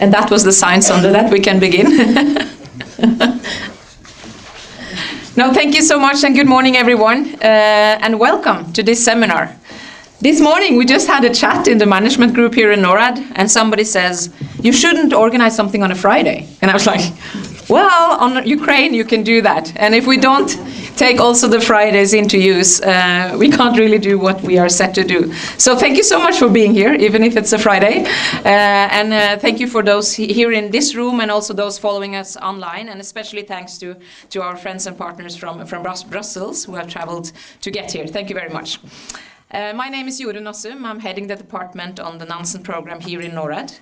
And that was the sign, Sondre, that we can begin. No, thank you so much, and good morning, everyone, and welcome to this seminar. This morning, we just had a chat in the management group here in Norad, and somebody says, you shouldn't organize something on a Friday. And I was like, well, on Ukraine, you can do that. And if we don't take also the Fridays into use, we can't really do what we are set to do. So thank you so much for being here, even if it's a Friday. And thank you for those here in this room and also those following us online. And especially thanks to our friends and partners from Brussels who have traveled to get here. Thank you very much. My name is Jorunn Assum. I'm heading the department on the Nansen program here in Norad.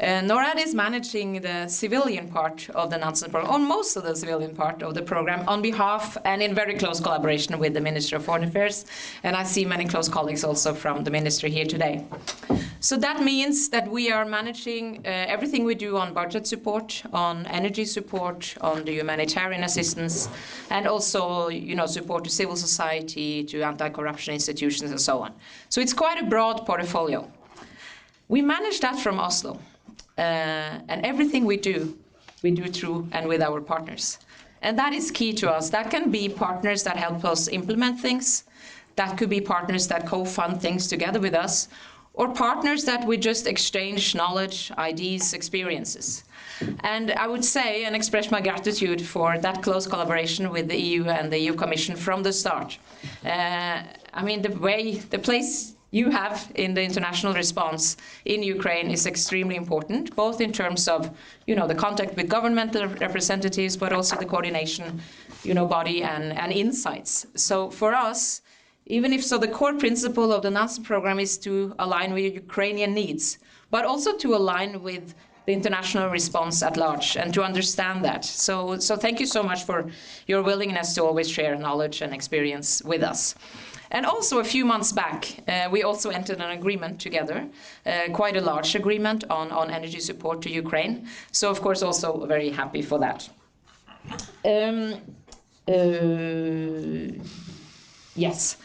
Norad is managing the civilian part of the Nansen program, or most of the civilian part of the program, on behalf and in very close collaboration with the Ministry of Foreign Affairs. And I see many close colleagues also from the ministry here today. So that means that we are managing everything we do on budget support, on energy support, on the humanitarian assistance, and also, you know, support to civil society, to anti-corruption institutions, and so on. So it's quite a broad portfolio. We manage that from Oslo, and everything we do through and with our partners. And that is key to us. That can be partners that help us implement things. That could be partners that co-fund things together with us, or partners that we just exchange knowledge, ideas, experiences. And I would say and express my gratitude for that close collaboration with the EU and the EU Commission from the start. I mean, the place you have in the international response in Ukraine is extremely important, both in terms of, you know, the contact with governmental representatives, but also the coordination, you know, body and insights. So for us, even if the core principle of the Nansen program is to align with Ukrainian needs, but also to align with the international response at large and to understand that. So thank you so much for your willingness to always share knowledge and experience with us. And also a few months back, we also entered an agreement together, quite a large agreement on energy support to Ukraine. So of course also very happy for that. Yes.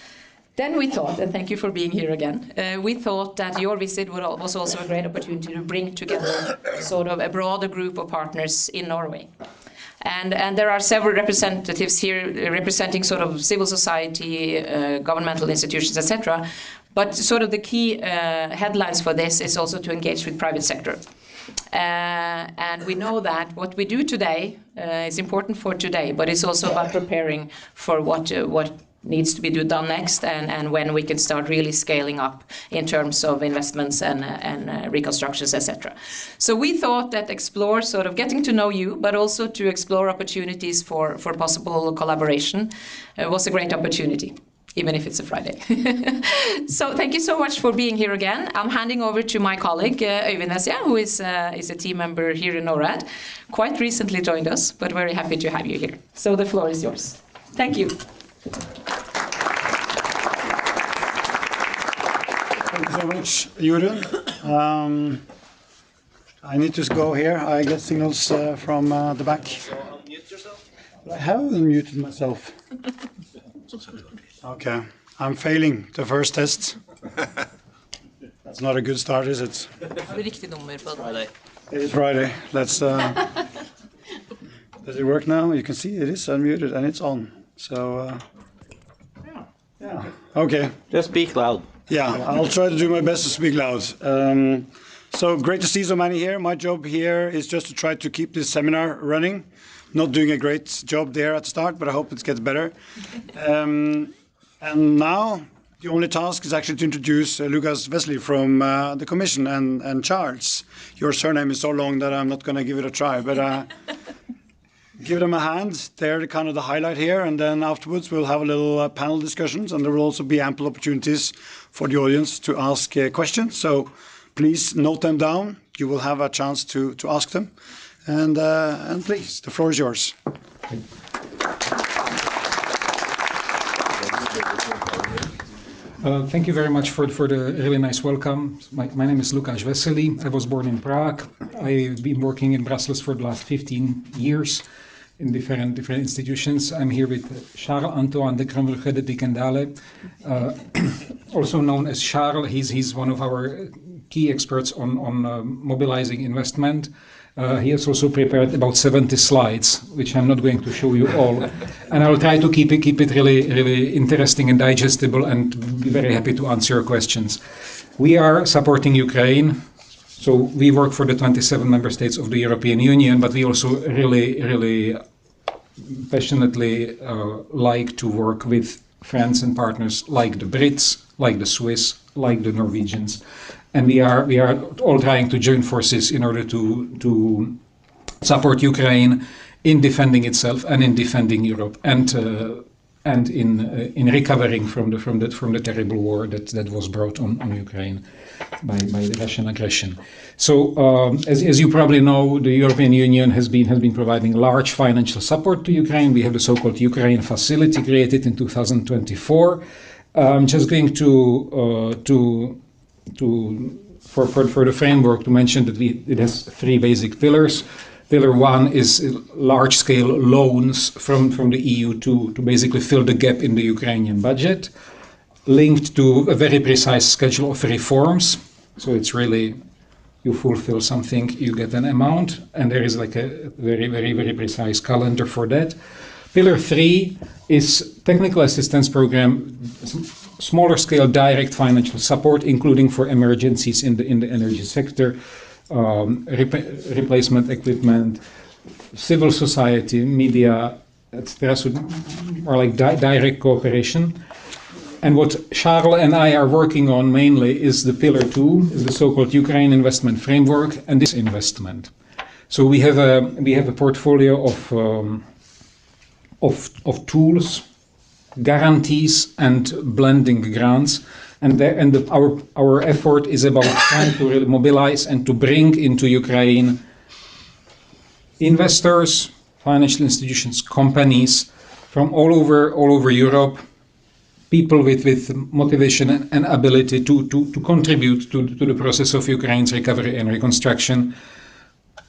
Then we thought, and thank you for being here again, we thought that your visit was also a great opportunity to bring together sort of a broader group of partners in Norway. And there are several representatives here representing sort of civil society, governmental institutions, etc. But sort of the key headlines for this is also to engage with private sector. And we know that what we do today is important for today, but it's also about preparing for what needs to be done next and when we can start really scaling up in terms of investments and reconstructions, etc. So we thought that explore sort of getting to know you, but also to explore opportunities for possible collaboration was a great opportunity, even if it's a Friday. So thank you so much for being here again. I'm handing over to my colleague, Øyvind Nesja, who is a team member here in Norad, quite recently joined us, but very happy to have you here. So the floor is yours. Thank you. Thank you so much, Jorunn. I need to go here. I get signals from the back. Unmute yourself. I have unmuted myself. Okay, I'm failing the first test. That's not a good start, is it? Friday. It is Friday. Let's. Does it work now? You can see it is unmuted and it's on. So. Yeah. Okay. Just speak loud. Yeah, I'll try to do my best to speak loud. So great to see so many here. My job here is just to try to keep this seminar running. Not doing a great job there at the start, but I hope it gets better. And now the only task is actually to introduce Lucas Wesley from the Commission and Charles. Your surname is so long that I'm not going to give it a try, but give them a hand. They're kind of the highlight here, and then afterwards we'll have a little panel discussions, and there will also be ample opportunities for the audience to ask questions. So please note them down. You will have a chance to ask them, and please, the floor is yours. Thank you very much for the really nice welcome. My name is Lucas Wesley. I was born in Prague. I've been working in Brussels for the last 15 years in different institutions. I'm here with Charles-Antoine de Krumbrugge de Dikendale, also known as Charles. He's one of our key experts on mobilizing investment. He has also prepared about 70 slides, which I'm not going to show you all, and I'll try to keep it really interesting and digestible, and be very happy to answer your questions. We are supporting Ukraine, so we work for the 27 member states of the European Union, but we also really passionately like to work with friends and partners like the Brits, like the Swiss, like the Norwegians. And we are all trying to join forces in order to support Ukraine in defending itself and in defending Europe, and in recovering from the terrible war that was brought on Ukraine by the Russian aggression. So, as you probably know, the European Union has been providing large financial support to Ukraine. We have the so-called Ukraine facility created in 2024. I'm just going for the framework to mention that it has three basic pillars. Pillar one is large-scale loans from the EU to basically fill the gap in the Ukrainian budget, linked to a very precise schedule of reforms. So it's really, you fulfill something, you get an amount, and there is like a very precise calendar for that. Pillar three is technical assistance program, smaller scale direct financial support, including for emergencies in the energy sector, replacement equipment, civil society, media, etc. So more like direct cooperation. And what Charles and I are working on mainly is the pillar two, is the so-called Ukraine investment framework, and this investment. So we have a portfolio of tools, guarantees, and blending grants, and our effort is about trying to really mobilize and to bring into Ukraine investors, financial institutions, companies from all over Europe, people with motivation and ability to contribute to the process of Ukraine's recovery and reconstruction.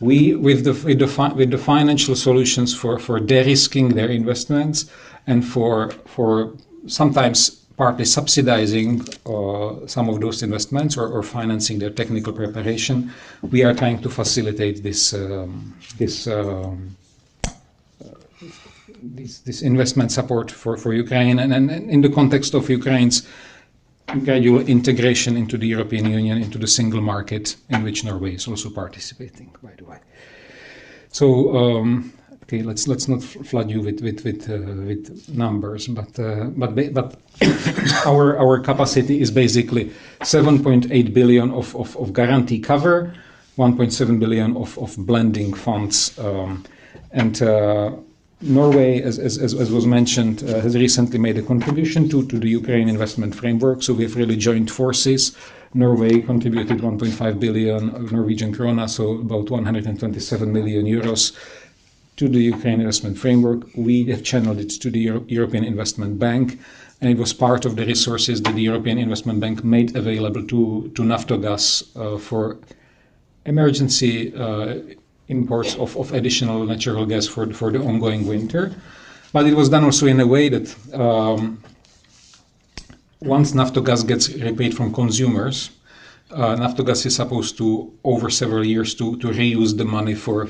With the financial solutions for de-risking their investments, and for sometimes partly subsidizing some of those investments, or financing their technical preparation, we are trying to facilitate this investment support for Ukraine, and in the context of Ukraine's gradual integration into the European Union, into the single market, in which Norway is also participating, by the way. So, okay, let's not flood you with numbers, but our capacity is basically 7.8 billion of guarantee cover, 1.7 billion of blending funds, and Norway, as was mentioned, has recently made a contribution to the Ukraine investment framework. So we have really joined forces. Norway contributed 1.5 billion Norwegian krona, so about 127 million euros to the Ukraine investment framework. We have channeled it to the European Investment Bank, and it was part of the resources that the European Investment Bank made available to Naftogaz for emergency imports of additional natural gas for the ongoing winter. But it was done also in a way that once Naftogaz gets repaid from consumers, Naftogaz is supposed to, over several years, to reuse the money for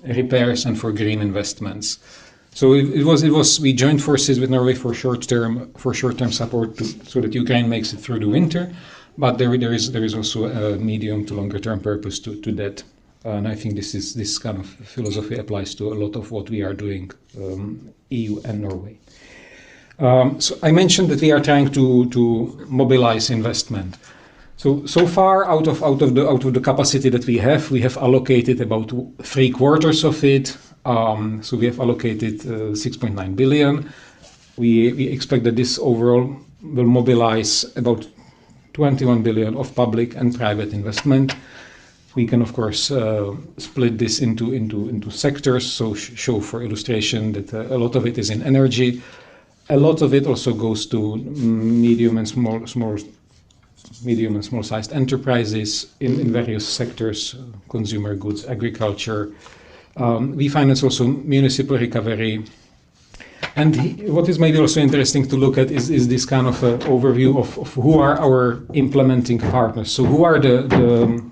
repairs and for green investments. So we joined forces with Norway for short-term support so that Ukraine makes it through the winter. But there is also a medium to longer-term purpose to that. And I think this kind of philosophy applies to a lot of what we are doing, EU and Norway. So I mentioned that we are trying to mobilize investment. So far, out of the capacity that we have allocated about 3/4 of it. So we have allocated 6.9 billion. We expect that this overall will mobilize about 21 billion of public and private investment. We can, of course, split this into sectors. So show for illustration that a lot of it is in energy. A lot of it also goes to medium and small-sized enterprises in various sectors, consumer goods, agriculture. We finance also municipal recovery, And what is maybe also interesting to look at is this kind of overview of who are our implementing partners. So who are the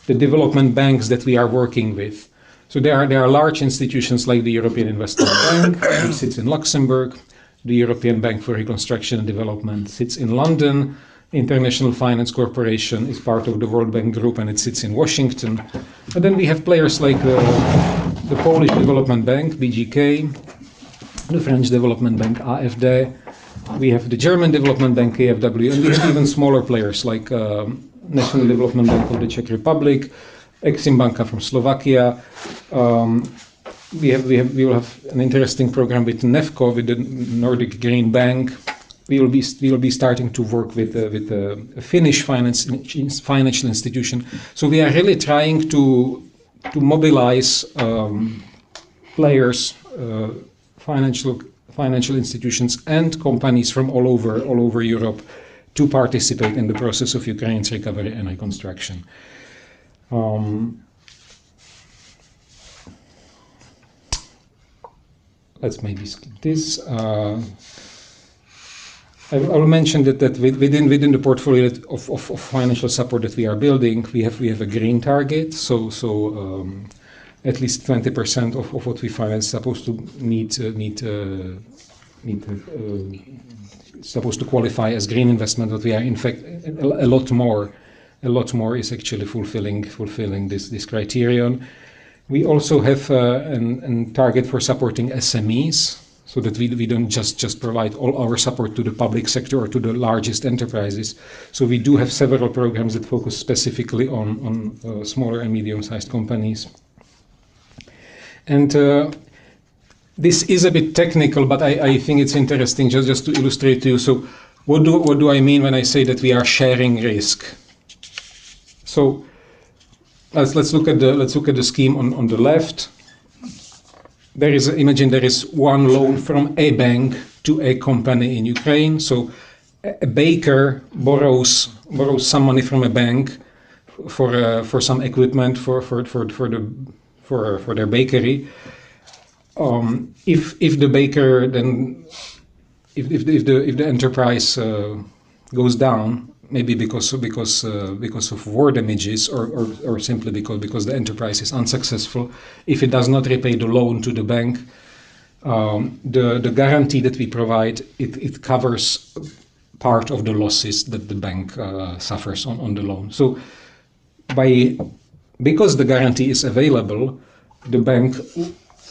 development banks that we are working with? So there are large institutions like the European Investment Bank, which sits in Luxembourg. The European Bank for Reconstruction and Development sits in London. International Finance Corporation is part of the World Bank Group and it sits in Washington. And then we have players like the Polish Development Bank, BGK, the French Development Bank, AFD. We have the German Development Bank, KfW, and we have even smaller players like National Development Bank of the Czech Republic, Exim Banka from Slovakia. We will have an interesting program with NEFCO, with the Nordic Green Bank. We will be starting to work with a Finnish financial institution. So we are really trying to mobilize players, financial institutions, and companies from all over Europe to participate in the process of Ukraine's recovery and reconstruction. Let's maybe skip this. I will mention that within the portfolio of financial support that we are building, we have a green target. So at least 20% of what we finance is supposed to supposed to qualify as green investment. But we are in fact a lot more is actually fulfilling this criterion. We also have a target for supporting SMEs, so that we don't just provide all our support to the public sector or to the largest enterprises. So we do have several programs that focus specifically on smaller and medium-sized companies. And this is a bit technical, but I think it's interesting just to illustrate to you. So what do I mean when I say that we are sharing risk? So let's look at the scheme on the left. Imagine there is one loan from a bank to a company in Ukraine. So a baker borrows some money from a bank for some equipment for their bakery. If the baker then if the enterprise goes down, maybe because of war damages or simply because the enterprise is unsuccessful, if it does not repay the loan to the bank, the guarantee that we provide, it covers part of the losses that the bank suffers on the loan. So because the guarantee is available, the bank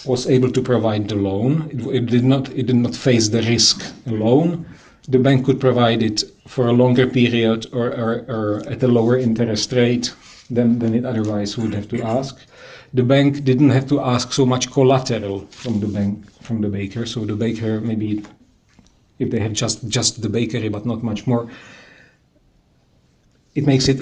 was able to provide the loan. It did not face the risk alone. The bank could provide it for a longer period or at a lower interest rate than it otherwise would have to ask. The bank didn't have to ask so much collateral from the baker. So the baker, maybe if they have just the bakery but not much more, it makes it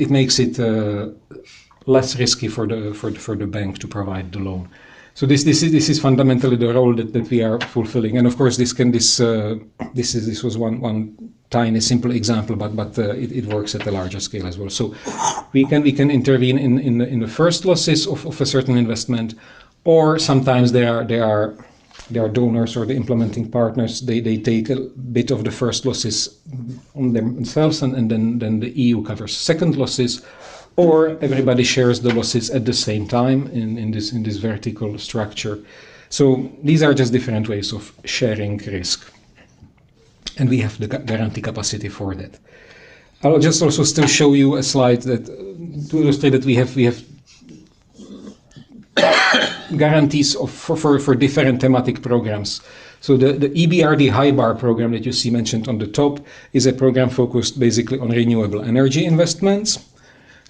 less risky for the bank to provide the loan. So this is fundamentally the role that we are fulfilling, and of course this was one tiny simple example, but it works at a larger scale as well. So we can intervene in the first losses of a certain investment, or sometimes there are donors or the implementing partners. They take a bit of the first losses on themselves, and then the EU covers second losses. Or everybody shares the losses at the same time in this vertical structure. So these are just different ways of sharing risk, and we have the guarantee capacity for that. I'll just also still show you a slide to illustrate that we have guarantees for different thematic programs. So the EBRD High Bar program that you see mentioned on the top is a program focused basically on renewable energy investments.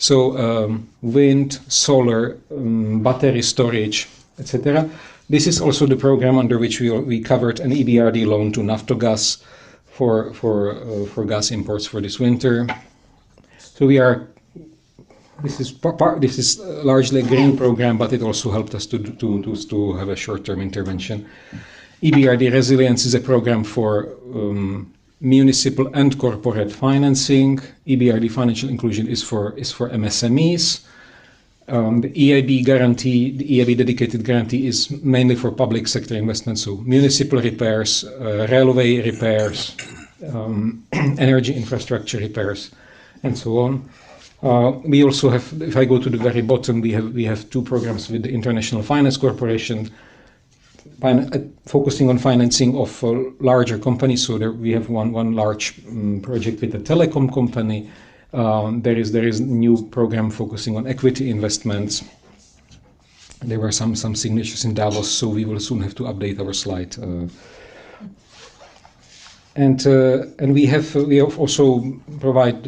So wind, solar, battery storage, etc. This is also the program under which we covered an EBRD loan to Naftogaz for gas imports for this winter. So this is largely a green program, but it also helped us to have a short-term intervention. EBRD Resilience is a program for municipal and corporate financing. EBRD Financial Inclusion is for MSMEs. The EIB guarantee, the EIB dedicated guarantee is mainly for public sector investments, so municipal repairs, railway repairs, energy infrastructure repairs, and so on. We also have, if I go to the very bottom, we have two programs with the International Finance Corporation, focusing on financing of larger companies. So there we have one large project with a telecom company. There is a new program focusing on equity investments. There were some signatures in Davos, so we will soon have to update our slide. And we have also provide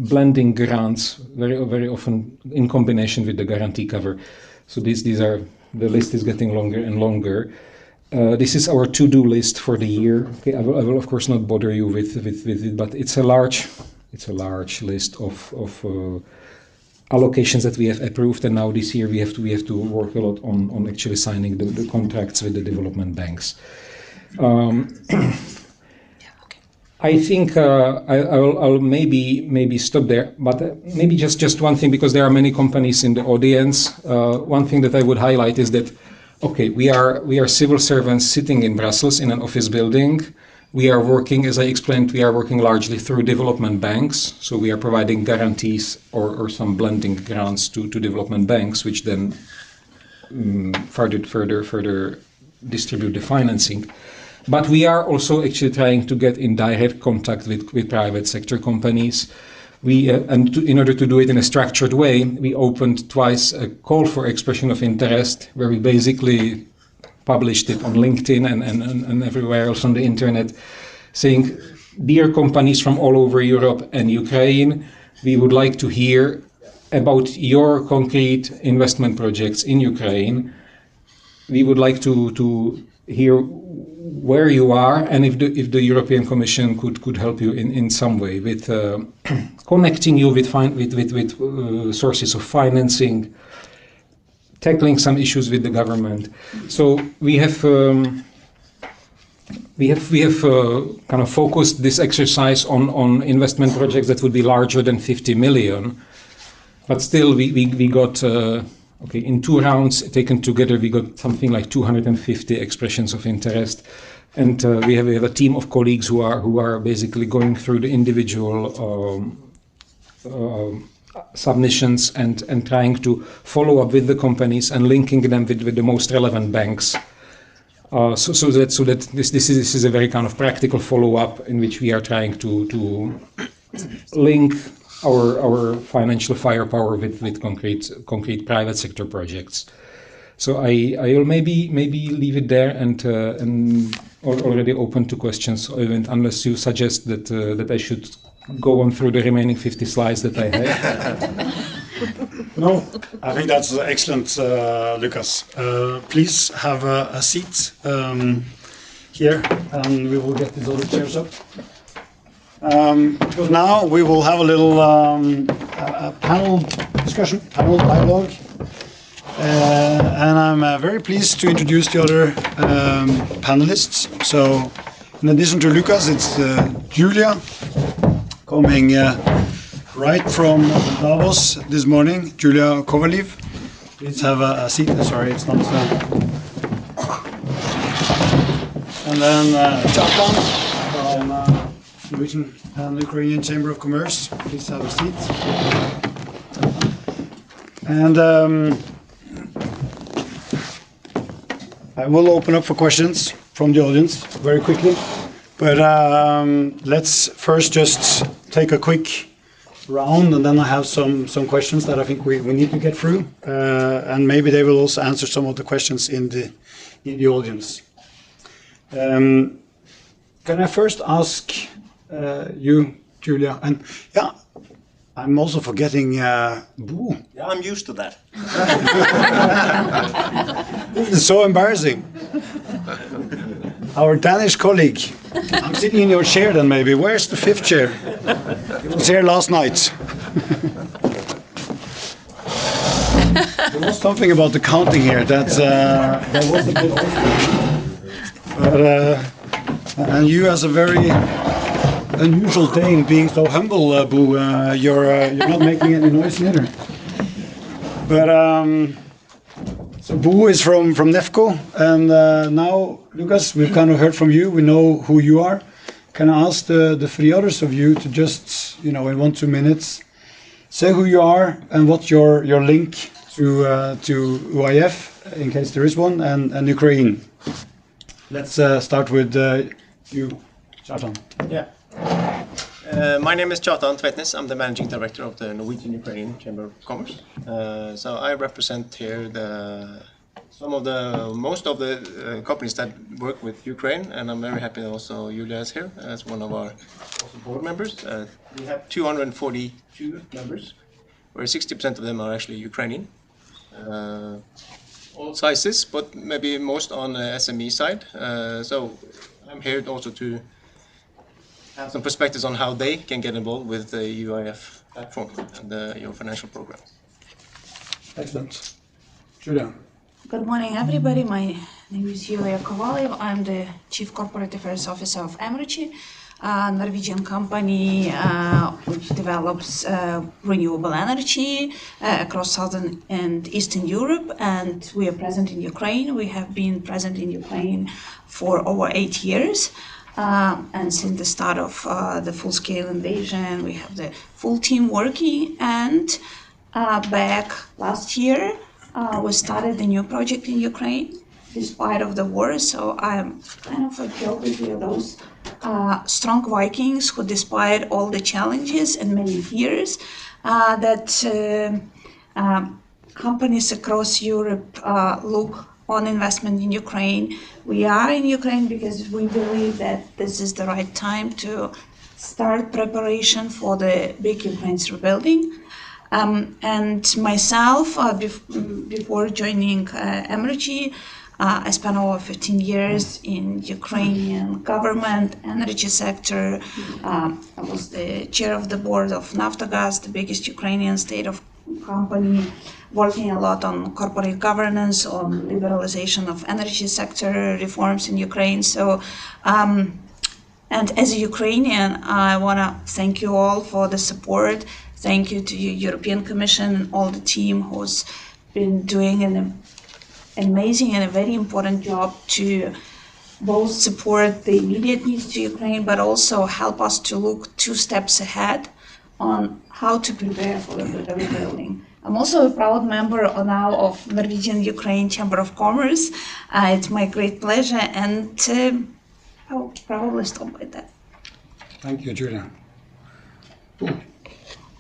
blending grants very often in combination with the guarantee cover. So these are, the list is getting longer and longer. This is our to-do list for the year. Okay, I will of course not bother you with it, but it's a large list of allocations that we have approved, and now this year we have to work a lot on actually signing the contracts with the development banks. I think I'll maybe stop there, but maybe just one thing, because there are many companies in the audience. One thing that I would highlight is that, okay, we are civil servants sitting in Brussels in an office building. We are working, as I explained, we are working largely through development banks. So we are providing guarantees or some blending grants to development banks, which then further distribute the financing. But we are also actually trying to get in direct contact with private sector companies. In order to do it in a structured way, we opened twice a call for expression of interest, where we basically published it on LinkedIn and everywhere else on the internet, saying, dear companies from all over Europe and Ukraine, we would like to hear about your concrete investment projects in Ukraine. We would like to hear where you are, and if the European Commission could help you in some way with connecting you with sources of financing, tackling some issues with the government. So we have kind of focused this exercise on investment projects that would be larger than 50 million, but still we got in 2 rounds taken together, we got something like 250 expressions of interest, and we have a team of colleagues who are basically going through the individual submissions and trying to follow up with the companies and linking them with the most relevant banks. So that this is a very kind of practical follow-up in which we are trying to link our financial firepower with concrete private sector projects. So I will maybe leave it there and already open to questions, unless you suggest that I should go on through the remaining 50 slides that I have. No, I think that's excellent, Lucas. Please have a seat here, and we will get these other chairs up. Because now we will have a little panel discussion, panel dialogue. And I'm very pleased to introduce the other panelists. So, in addition to Lucas, it's Julia, coming right from Davos this morning, Julia Kovaliv. Please have a seat. Sorry, it's not. And then Chapman from Norwegian and Ukrainian Chamber of Commerce. Please have a seat. And I will open up for questions from the audience very quickly. But let's first just take a quick round, and then I have some questions that I think we need to get through, and maybe they will also answer some of the questions in the audience. Can I first ask you, Julia, and yeah, I'm also forgetting Bo. Yeah, I'm used to that. This is so embarrassing. Our Danish colleague. I'm sitting in your chair then maybe. Where's the 5th chair? He was here last night. There was something about the counting here that was a bit off. But, and you as a very unusual Dane being so humble, Bo, you're not making any noise either. But so Bo is from Nefco, and now Lucas, we've kind of heard from you. We know who you are. Can I ask the three others of you to just, in 1-2 minutes, say who you are and what's your link to UIF, in case there is one, and Ukraine. Let's start with you, Kjartan. Yeah. My name is Kjartan Tveitnes. I'm the managing director of the Norwegian Ukrainian Chamber of Commerce. So I represent here most of the companies that work with Ukraine, and I'm very happy that also Julia is here as one of our board members. We have 242 members, where 60% of them are actually Ukrainian. All sizes, but maybe most on the SME side. So I'm here also to have some perspectives on how they can get involved with the UIF platform and your financial program. Excellent. Julia. Good morning, everybody. My name is Julia Kovalev. I'm the Chief Corporate Affairs Officer of Emirachi, a Norwegian company which develops renewable energy across Southern and Eastern Europe, and we are present in Ukraine. We have been present in Ukraine for over 8 years. And since the start of the full-scale invasion, we have the full team working. And back last year, we started a new project in Ukraine, despite of the war. So I'm kind of a joke with you, those strong Vikings who, despite all the challenges and many fears, that companies across Europe look on investment in Ukraine. We are in Ukraine because we believe that this is the right time to start preparation for the big Ukraine's rebuilding. And myself, before joining Emirachi, I spent over 15 years in Ukrainian government, energy sector. I was the chair of the board of Naftogaz, the biggest Ukrainian state-owned company, working a lot on corporate governance, on liberalization of energy sector reforms in Ukraine. So, and as a Ukrainian, I want to thank you all for the support. Thank you to the European Commission and all the team who's been doing an amazing and a very important job to both support the immediate needs to Ukraine, but also help us to look 2 steps ahead on how to prepare for the rebuilding. I'm also a proud member now of Norwegian Ukraine Chamber of Commerce. It's my great pleasure, and I'll probably stop by that. Thank you, Julia.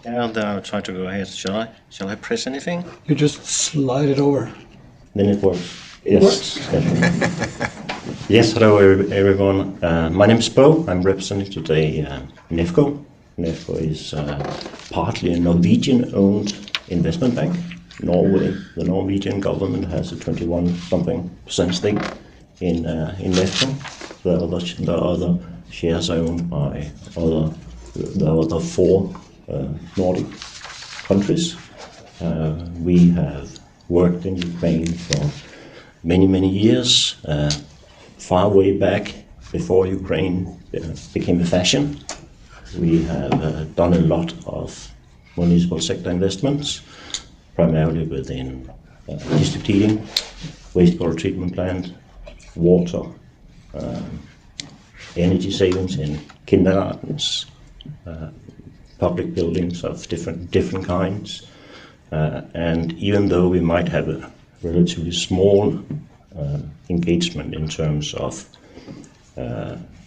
And I'll try to go ahead. Shall I press anything? You just slide it over. Then it works. Yes. Yes, hello everyone. My name is Bo. I'm representing today Nefco. Nefco is partly a Norwegian-owned investment bank. Norway, the Norwegian government has a 21-something% stake in Nefco. The other shares are owned by the other 4 Nordic countries. We have worked in Ukraine for many years, far way back before Ukraine became a fashion. We have done a lot of municipal sector investments, primarily within district heating, wastewater treatment plant, water, energy savings in kindergartens, public buildings of different kinds. And even though we might have a relatively small engagement in terms of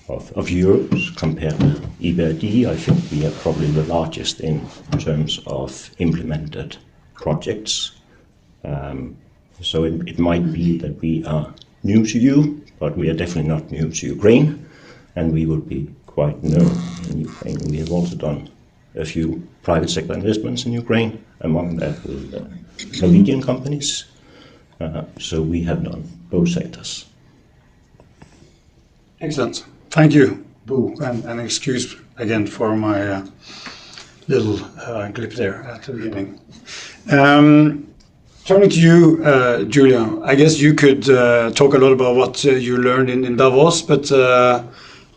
euros compared to EBRD, I think we are probably the largest in terms of implemented projects. So it might be that we are new to you, but we are definitely not new to Ukraine, and we would be quite known in Ukraine. We have also done a few private sector investments in Ukraine, among that with Norwegian companies. So we have done both sectors. Excellent. Thank you, Bo, and excuse again for my little clip there at the beginning. Turning to you, Julia, I guess you could talk a lot about what you learned in Davos, but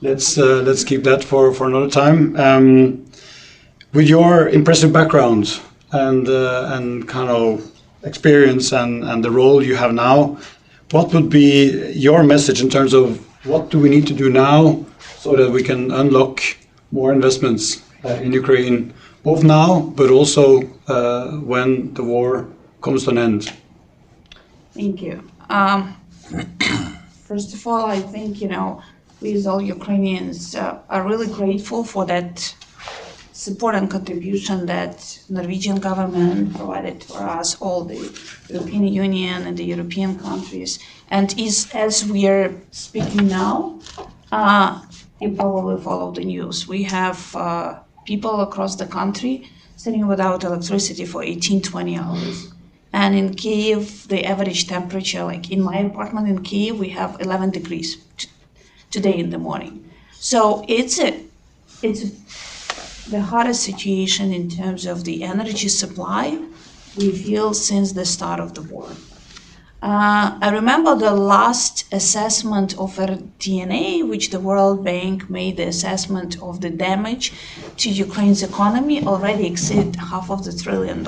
let's keep that for another time. With your impressive background and kind of experience and the role you have now, what would be your message in terms of what do we need to do now so that we can unlock more investments in Ukraine, both now but also when the war comes to an end? Thank you. First of all, I think, we as all Ukrainians are really grateful for that support and contribution that Norwegian government provided for us, all the European Union and the European countries. And as we are speaking now, you probably follow the news. We have people across the country sitting without electricity for 18, 20 hours. And in Kyiv, the average temperature, like in my apartment in Kyiv, we have 11 degrees today in the morning. So it's the hardest situation in terms of the energy supply we feel since the start of the war. I remember the last assessment of RDNA, which the World Bank made the assessment of the damage to Ukraine's economy, already exceeded $500 billion.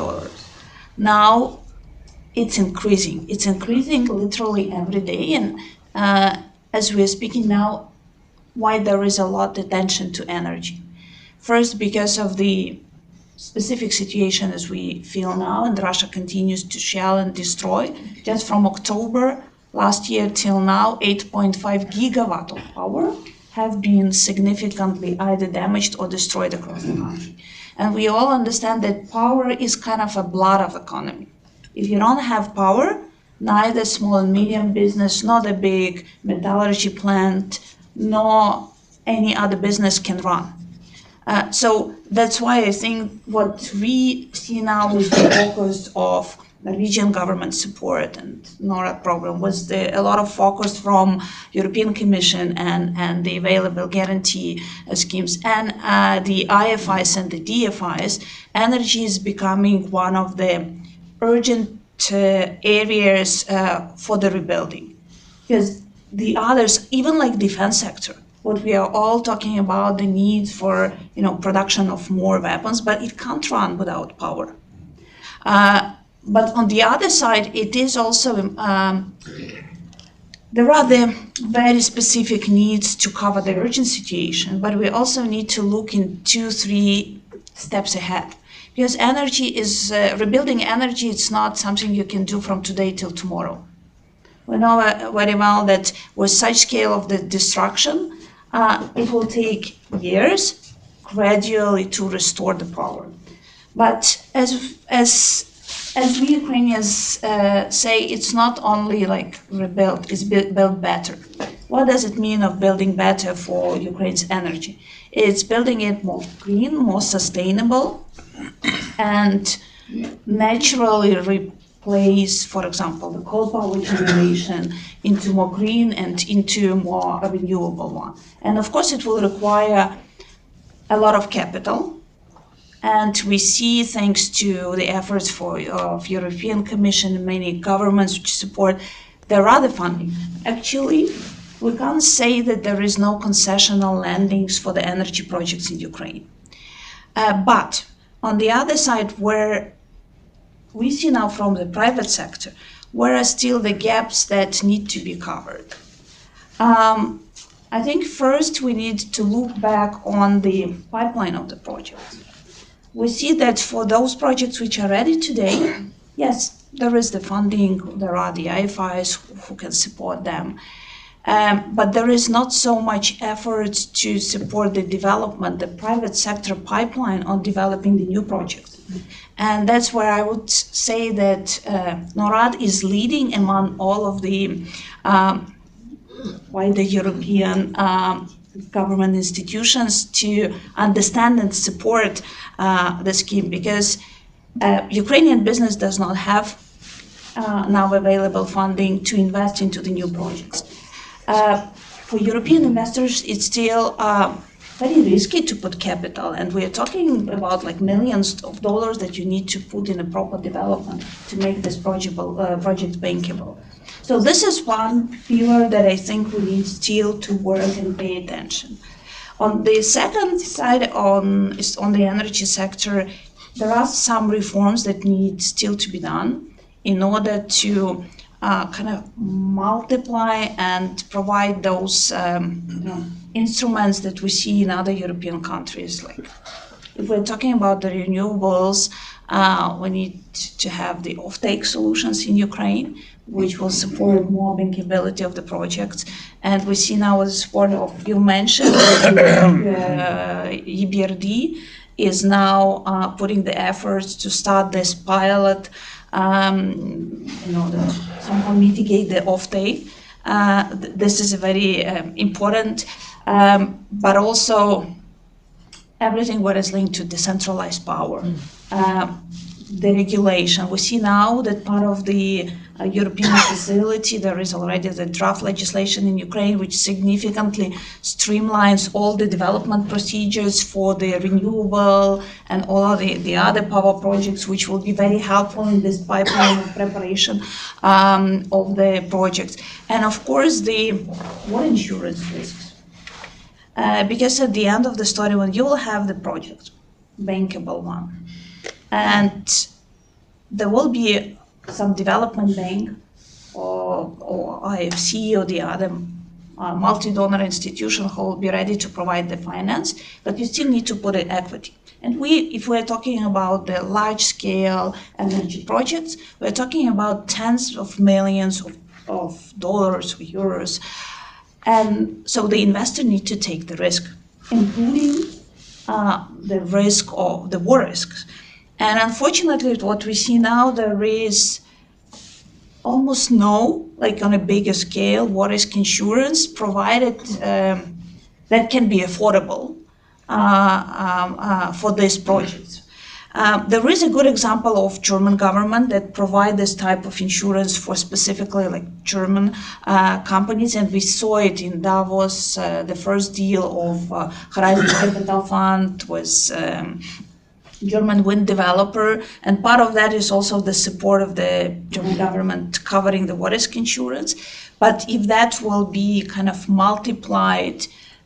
Now it's increasing. It's increasing literally every day. And as we are speaking now, why there is a lot of attention to energy. First, because of the specific situation as we feel now, and Russia continues to shell and destroy. Just from October last year till now, 8.5 gigawatt of power have been significantly either damaged or destroyed across the country. And we all understand that power is kind of a blood of economy. If you don't have power, neither small and medium business, nor the big metallurgy plant, nor any other business can run. So that's why I think what we see now is the focus of Norwegian government support and Norad program was a lot of focus from European Commission and the available guarantee schemes and the IFIs and the DFIs. Energy is becoming one of the urgent areas for the rebuilding, because the others, even like defense sector, what we are all talking about, the need for production of more weapons, but it can't run without power. But on the other side, it is also there are the very specific needs to cover the urgent situation, but we also need to look in 2-3 steps ahead. Because energy is rebuilding energy. It's not something you can do from today till tomorrow. We know very well that with such scale of the destruction, it will take years gradually to restore the power. But as we Ukrainians say, it's not only like rebuild, it's build better. What does it mean of building better for Ukraine's energy? It's building it more green, more sustainable, and naturally replace, for example, the coal power generation into more green and into more renewable one. And of course, it will require a lot of capital. And we see, thanks to the efforts of European Commission and many governments which support, there are the funding. Actually, we can't say that there is no concessional lendings for the energy projects in Ukraine. But on the other side, where we see now from the private sector, where are still the gaps that need to be covered? I think first we need to look back on the pipeline of the projects. We see that for those projects which are ready today, yes, there is the funding, there are the IFIs who can support them. But there is not so much effort to support the development, the private sector pipeline on developing the new projects. And that's where I would say that Norad is leading among all of the wider European government institutions to understand and support the scheme, because Ukrainian business does not have now available funding to invest into the new projects. For European investors, it's still very risky to put capital, and we're talking about like millions of dollars that you need to put in a proper development to make this project bankable. So this is one pillar that I think we need still to work and pay attention. On the second side, on the energy sector, there are some reforms that need still to be done. in order to kind of multiply and provide those instruments that we see in other European countries. Like, if we're talking about the renewables, we need to have the offtake solutions in Ukraine, which will support more bankability of the projects. And we see now with the support of, you mentioned, EBRD is now putting the efforts to start this pilot in order to somehow mitigate the offtake. This is a very important, but also everything what is linked to decentralized power. The regulation. We see now that part of the European facility, there is already the draft legislation in Ukraine, which significantly streamlines all the development procedures for the renewable and all of the other power projects, which will be very helpful in this pipeline of preparation of the projects. And of course, the water insurance risks. Because at the end of the story, when you will have the project, bankable one, and there will be some development bank or IFC or the other multi-donor institution who will be ready to provide the finance, but you still need to put in equity. And if we're talking about the large-scale energy projects, we're talking about tens of millions of dollars or euros. And so the investor needs to take the risk, including the risk of the war risks. And unfortunately, what we see now, there is almost no, like on a bigger scale, war risk insurance provided that can be affordable for these projects. There is a good example of German government that provide this type of insurance for specifically like German companies, and we saw it in Davos. The first deal of Horizon Capital Fund was German wind developer, and part of that is also the support of the German government covering the war risk insurance. But if that will be kind of multiplied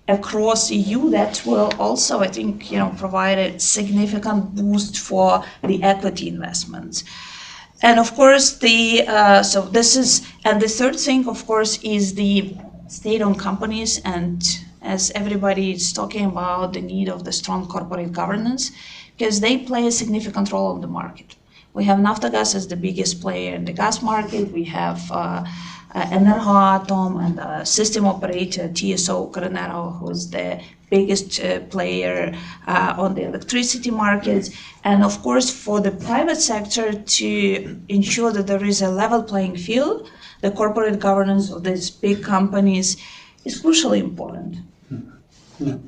across EU, that will also, I think, provide a significant boost for the equity investments. And of course, the third thing, of course, is the state-owned companies, and as everybody is talking about the need of the strong corporate governance, because they play a significant role in the market. We have Naftogaz as the biggest player in the gas market. We have Energoatom and system operator TSO Ukrenero, who's the biggest player on the electricity markets. And of course, for the private sector to ensure that there is a level playing field, the corporate governance of these big companies is crucially important. Yeah.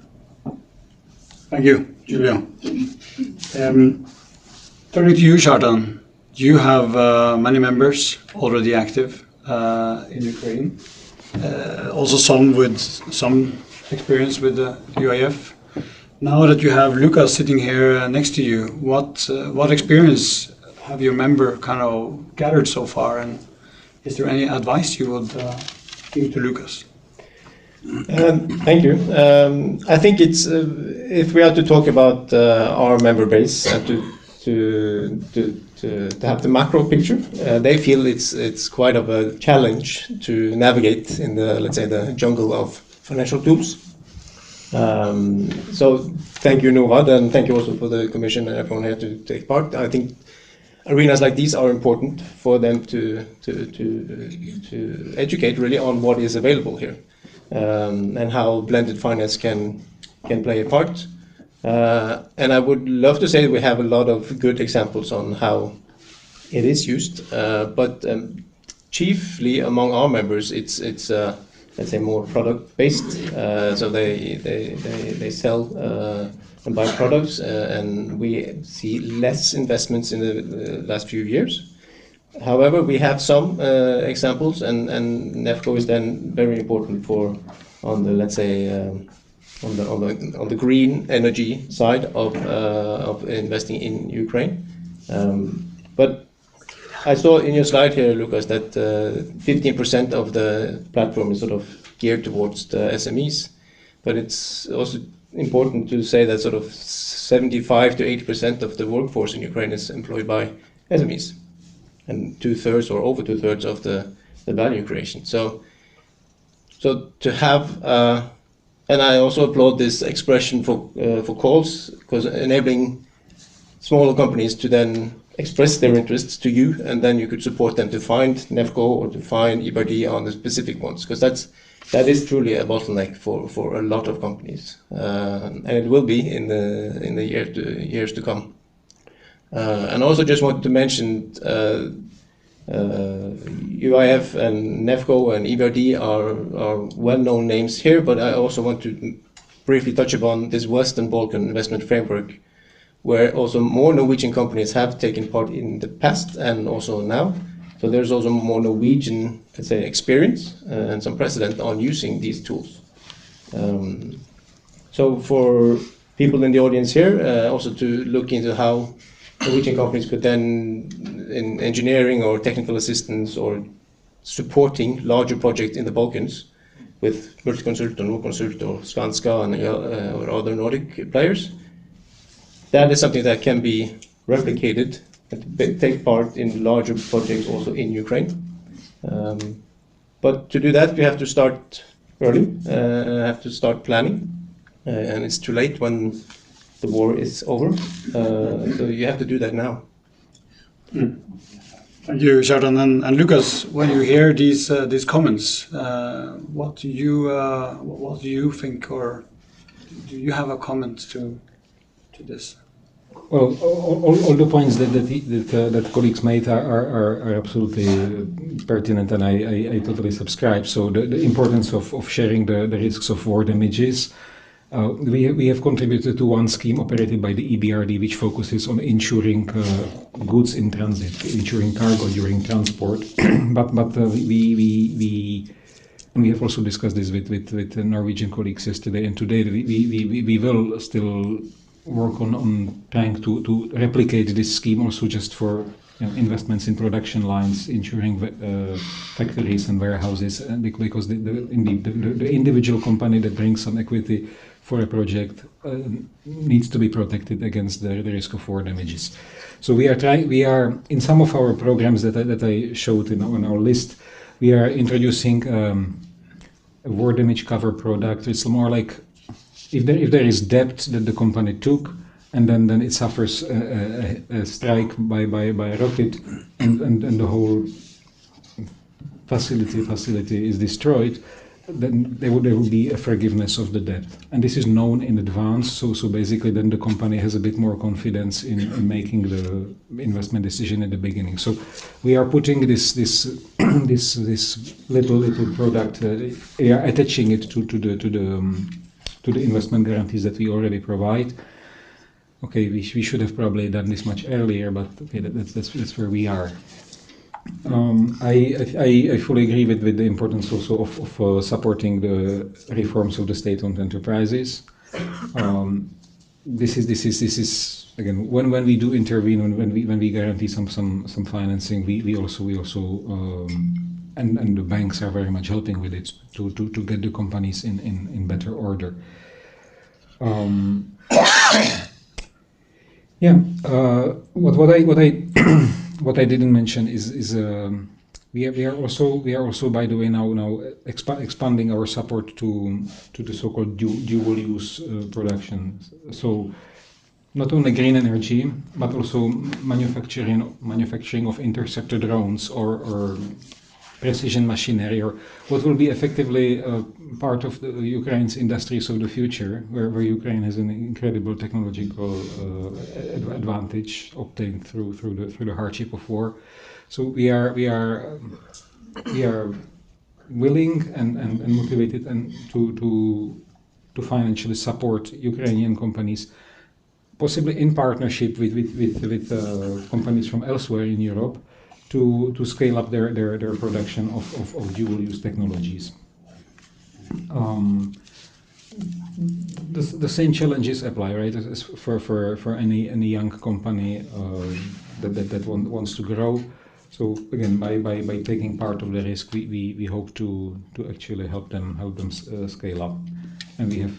Thank you, Julia. Turning to you, Kjartan, you have many members already active in Ukraine, also some with some experience with the UIF. Now that you have Lukas sitting here next to you, what experience have your member kind of gathered so far, and is there any advice you would give to Lukas? Thank you. I think it's if we are to talk about our member base and to have the macro picture, they feel it's quite of a challenge to navigate in the, let's say, the jungle of financial tools. So thank you, Norad, and thank you also for the Commission and everyone here to take part. I think arenas like these are important for them to educate really on what is available here. And how blended finance can play a part. And I would love to say we have a lot of good examples on how it is used, but chiefly among our members, it's let's say more product based. So they sell and buy products, and we see less investments in the last few years. However, we have some examples, and NEFCO is then very important for on the, let's say, on the green energy side of investing in Ukraine. But I saw in your slide here, Lukas, that 15% of the platform is sort of geared towards the SMEs, but it's also important to say that sort of 75 to 80% of the workforce in Ukraine is employed by SMEs. and 2/3 or over 2/3 of the value creation. So to have, and I also applaud this expression for calls, because enabling smaller companies to then express their interests to you, and then you could support them to find NEFCO or to find EBRD on the specific ones, because that is truly a bottleneck for a lot of companies, and it will be in the years to come. And also just wanted to mention UIF and NEFCO and EBRD are well-known names here, but I also want to briefly touch upon this Western Balkan investment framework, where also more Norwegian companies have taken part in the past and also now. So there's also more Norwegian, let's say, experience and some precedent on using these tools. So for people in the audience here, also to look into how Norwegian companies could then, in engineering or technical assistance or supporting larger projects in the Balkans with Multiconsult or Norconsult or Skanska and or other Nordic players, that is something that can be replicated and take part in larger projects also in Ukraine. But to do that, we have to start early, have to start planning, and it's too late when the war is over. So you have to do that now. Thank you, Kjartan. And Lucas, when you hear these comments, what do you think, or do you have a comment to this? Well, all the points that colleagues made are absolutely pertinent, and I totally subscribe. So the importance of sharing the risks of war damages. We have contributed to one scheme operated by the EBRD, which focuses on insuring goods in transit, insuring cargo during transport. but we have also discussed this with Norwegian colleagues yesterday, and today we will still work on trying to replicate this scheme also just for investments in production lines, insuring factories and warehouses, and because the individual company that brings some equity for a project needs to be protected against the risk of war damages. So we are in some of our programs that I showed on our list, we are introducing a war damage cover product. It's more like if there is debt that the company took, and then it suffers a strike by a rocket, and the whole facility is destroyed, then there will be a forgiveness of the debt, and this is known in advance. So basically, then the company has a bit more confidence in making the investment decision at the beginning. So we are putting this little product, we are attaching it to the investment guarantees that we already provide. Okay, we should have probably done this much earlier, but okay, that's where we are. I fully agree with the importance also of supporting the reforms of the state-owned enterprises. This is again when we do intervene, when we guarantee some financing, we also and the banks are very much helping with it to get the companies in better order. What I didn't mention is we are also by the way now expanding our support to the so-called dual use production. So not only green energy, but also manufacturing of interceptor drones or precision machinery, or what will be effectively part of the Ukraine's industries of the future, where Ukraine has an incredible technological advantage obtained through the hardship of war. So we are willing and motivated and to financially support Ukrainian companies, possibly in partnership with companies from elsewhere in Europe, to scale up their production of dual-use technologies. The same challenges apply, right, as for any young company that wants to grow. So again, by taking part of the risk, we hope to actually help them scale up, and we have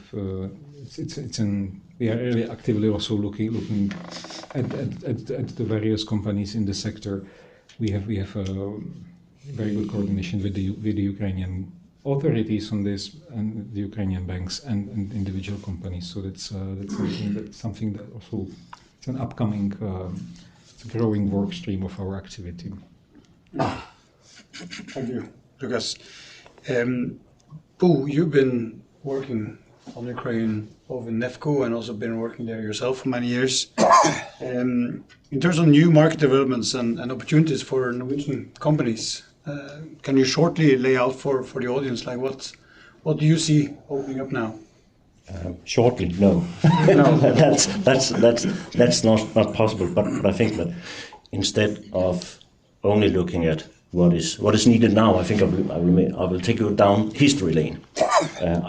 we are really actively also looking at the various companies in the sector we have very good coordination with the Ukrainian authorities on this, and the Ukrainian banks and individual companies. So that's something that also it's an upcoming, it's a growing work stream of our activity. Thank you, Lucas. Boo, you've been working on Ukraine over in NEFCO and also been working there yourself for many years. In terms of new market developments and opportunities for Norwegian companies, can you shortly lay out for the audience, like what do you see opening up now? Shortly, no. No. that's not possible. But I think that instead of only looking at what is needed now, I think I will take you down history lane.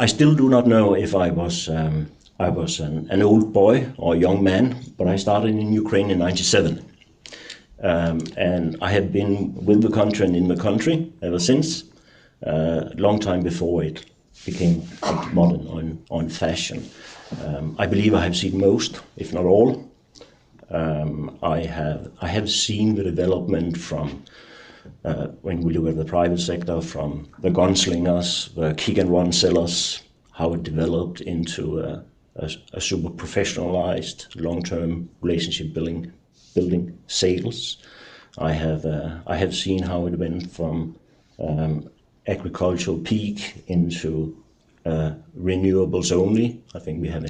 I still do not know if I was an old boy or a young man, but I started in Ukraine in '97. And I have been with the country and in the country ever since, long time before it became modern on fashion. I believe I have seen most, if not all. I have seen the development from, when we look at the private sector, from the gunslingers, the kick-and-run sellers, how it developed into a super professionalized, long-term relationship building sales. I have seen how it went from agricultural peak into renewables only. I think we have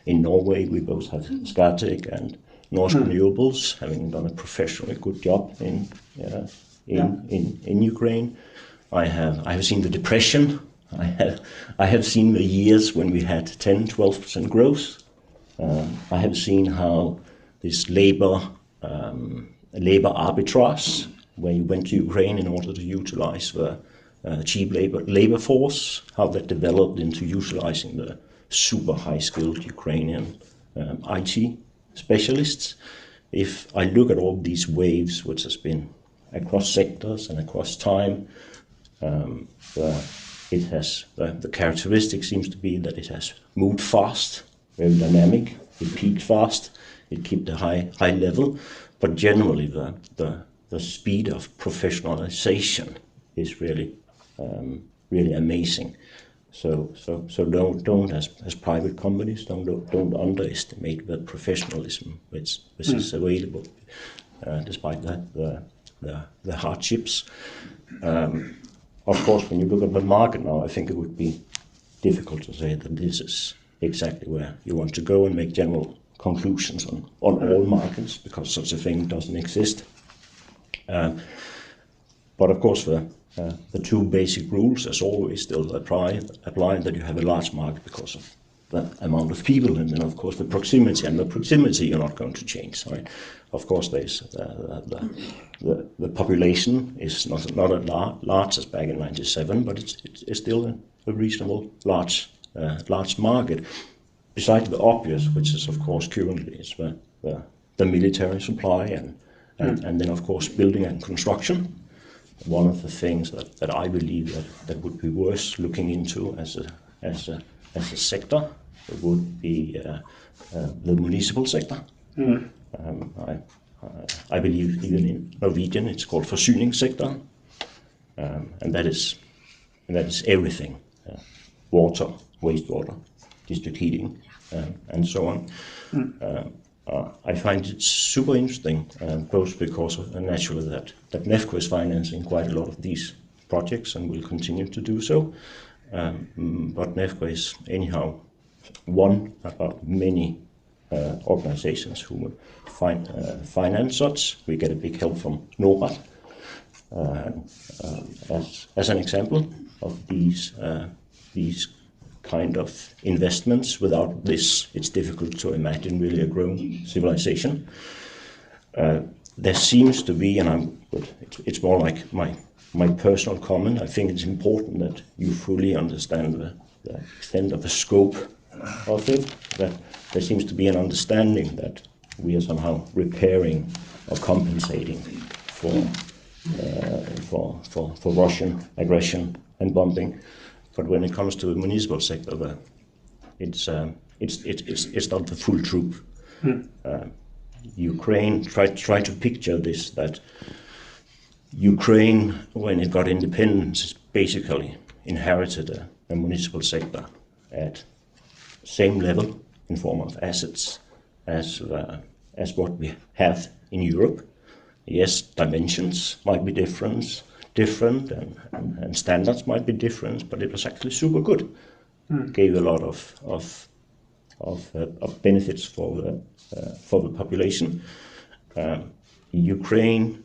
in Norway, we both have Scatec and Norsk Renewables, having done a professionally good job in Ukraine. I have seen the depression. I have seen the years when we had 10-12% growth. I have seen how this labor arbitrage, where you went to Ukraine in order to utilize the cheap labor force, how that developed into utilizing the super high-skilled Ukrainian IT specialists. If I look at all these waves, which has been across sectors and across time, the characteristic seems to be that it has moved fast, very dynamic. It peaked fast. It kept a high level, but generally the speed of professionalization is really amazing. So don't as private companies don't underestimate the professionalism which is available, despite the hardships. Of course, when you look at the market now, I think it would be difficult to say that this is exactly where you want to go and make general conclusions on all markets, because such a thing doesn't exist. But of course, the two basic rules, as always, still apply that you have a large market because of the amount of people, and then of course the proximity. And the proximity you're not going to change, right? Of course, there's the population is not as large as back in '97, but it's still a reasonable large market. Besides the obvious, which is of course currently is the military supply and then of course building and construction. One of the things that I believe that would be worth looking into as a sector would be the municipal sector. I believe even in Norwegian it's called forsyningssektor, and that is everything: water, wastewater, district heating, and so on. I find it super interesting, both because of naturally that NEFCO is financing quite a lot of these projects and will continue to do so. But NEFCO is anyhow one about many organizations who will finance such. We get a big help from Norad as an example of these kind of investments. Without this, it's difficult to imagine really a growing civilization. There seems to be, it's more like my personal comment, I think it's important that you fully understand the extent of the scope of it, that there seems to be an understanding that we are somehow repairing or compensating for Russian aggression and bombing. But when it comes to the municipal sector, it's not the full truth. Ukraine, try to picture this, that Ukraine, when it got independence, basically inherited a municipal sector at same level in form of assets as what we have in Europe. Yes, dimensions might be different, and standards might be different, but it was actually super good. Gave a lot of benefits for the population. Ukraine,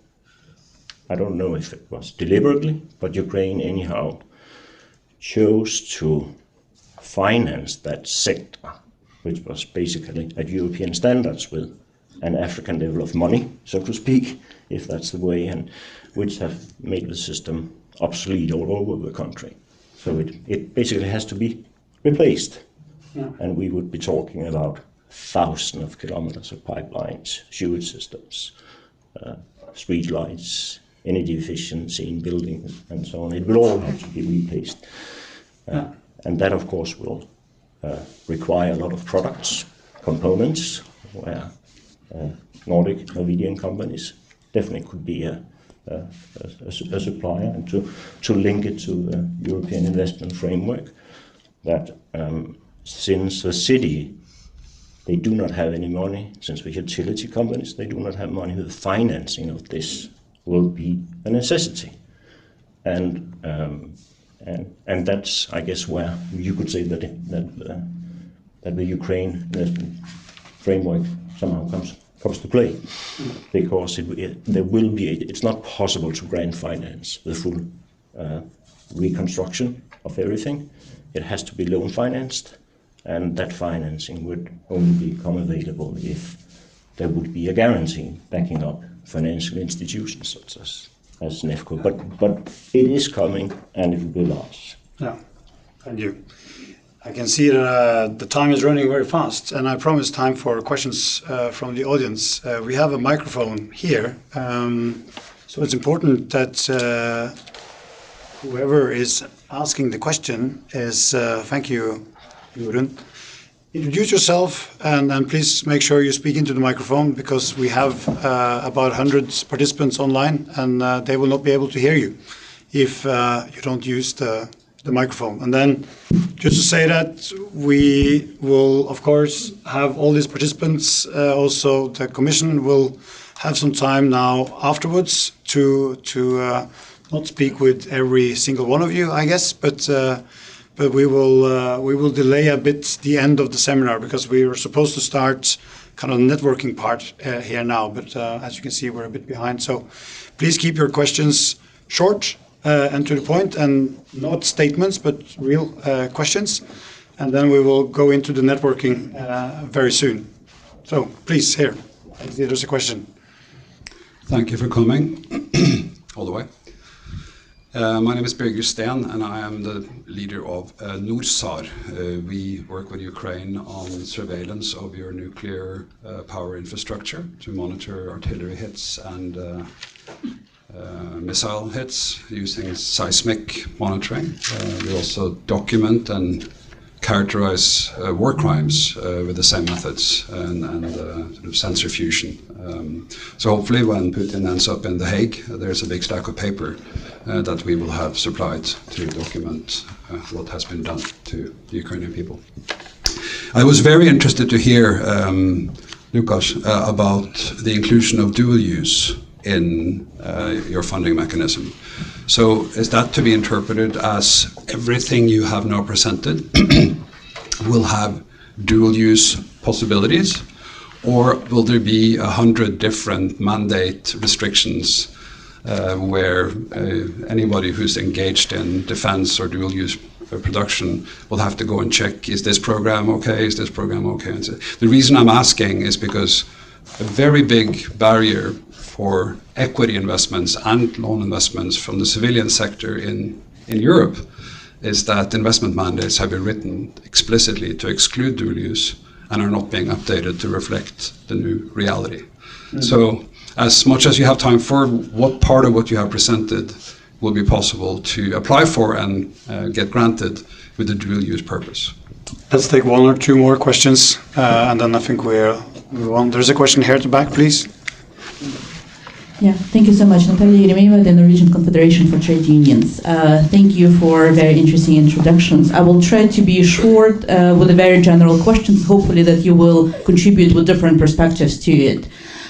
I don't know if it was deliberately, but Ukraine anyhow chose to finance that sector, which was basically at European standards with an African level of money, so to speak, if that's the way, and which have made the system obsolete all over the country. So it basically has to be replaced. Yeah. And we would be talking about thousands of kilometers of pipelines, sewage systems, street lights, energy efficiency in buildings, and so on. It will all have to be replaced. And that, of course, will require a lot of products, components, where Norwegian companies definitely could be a supplier, and to link it to the European investment framework, that since the city, they do not have any money, since the utility companies, they do not have money, the financing of this will be a necessity. And that's, I guess, where you could say that the Ukraine investment framework somehow comes to play, because it's not possible to grant finance the full reconstruction of everything. It has to be loan financed, and that financing would only become available if there would be a guarantee backing up financial institutions such as NEFCO. But it is coming, and it will be large. Yeah, thank you. I can see that the time is running very fast, and I promise time for questions from the audience. We have a microphone here, so it's important that whoever is asking the question is, thank you, Jorunn. Introduce yourself, and please make sure you speak into the microphone, because we have about 100 participants online, and they will not be able to hear you if you don't use the microphone. And then just to say that we will, of course, have all these participants. Also, the Commission will have some time now afterwards to not speak with every single one of you, I guess, but we will delay a bit the end of the seminar, because we were supposed to start kind of the networking part here now, but as you can see, we're a bit behind. So please keep your questions short and to the point, and not statements, but real questions. And then we will go into the networking very soon. So please, here, I see there's a question. Thank you for coming all the way. My name is Birger Steen, and I am the leader of NorSAR. We work with Ukraine on surveillance of your nuclear power infrastructure to monitor artillery hits and missile hits using seismic monitoring. We also document and characterize war crimes with the same methods and sort of sensor fusion. So hopefully when Putin ends up in The Hague, there's a big stack of paper that we will have supplied to document what has been done to the Ukrainian people. I was very interested to hear, Lukas, about the inclusion of dual use in your funding mechanism. So is that to be interpreted as everything you have now presented will have dual use possibilities, or will there be 100 different mandate restrictions where anybody who's engaged in defense or dual use production will have to go and check, is this program okay, is this program okay? And so the reason I'm asking is because a very big barrier for equity investments and loan investments from the civilian sector in Europe is that investment mandates have been written explicitly to exclude dual use and are not being updated to reflect the new reality. Mm-hmm. So as much as you have time for, what part of what you have presented will be possible to apply for and get granted with the dual use purpose? Let's take one or two more questions, and then I think we'll move on. There's a question here at the back, please. Yeah, thank you so much. Natalia Yeremeva, the Norwegian Confederation for Trade Unions. Thank you for very interesting introductions. I will try to be short with a very general questions, hopefully that you will contribute with different perspectives to it.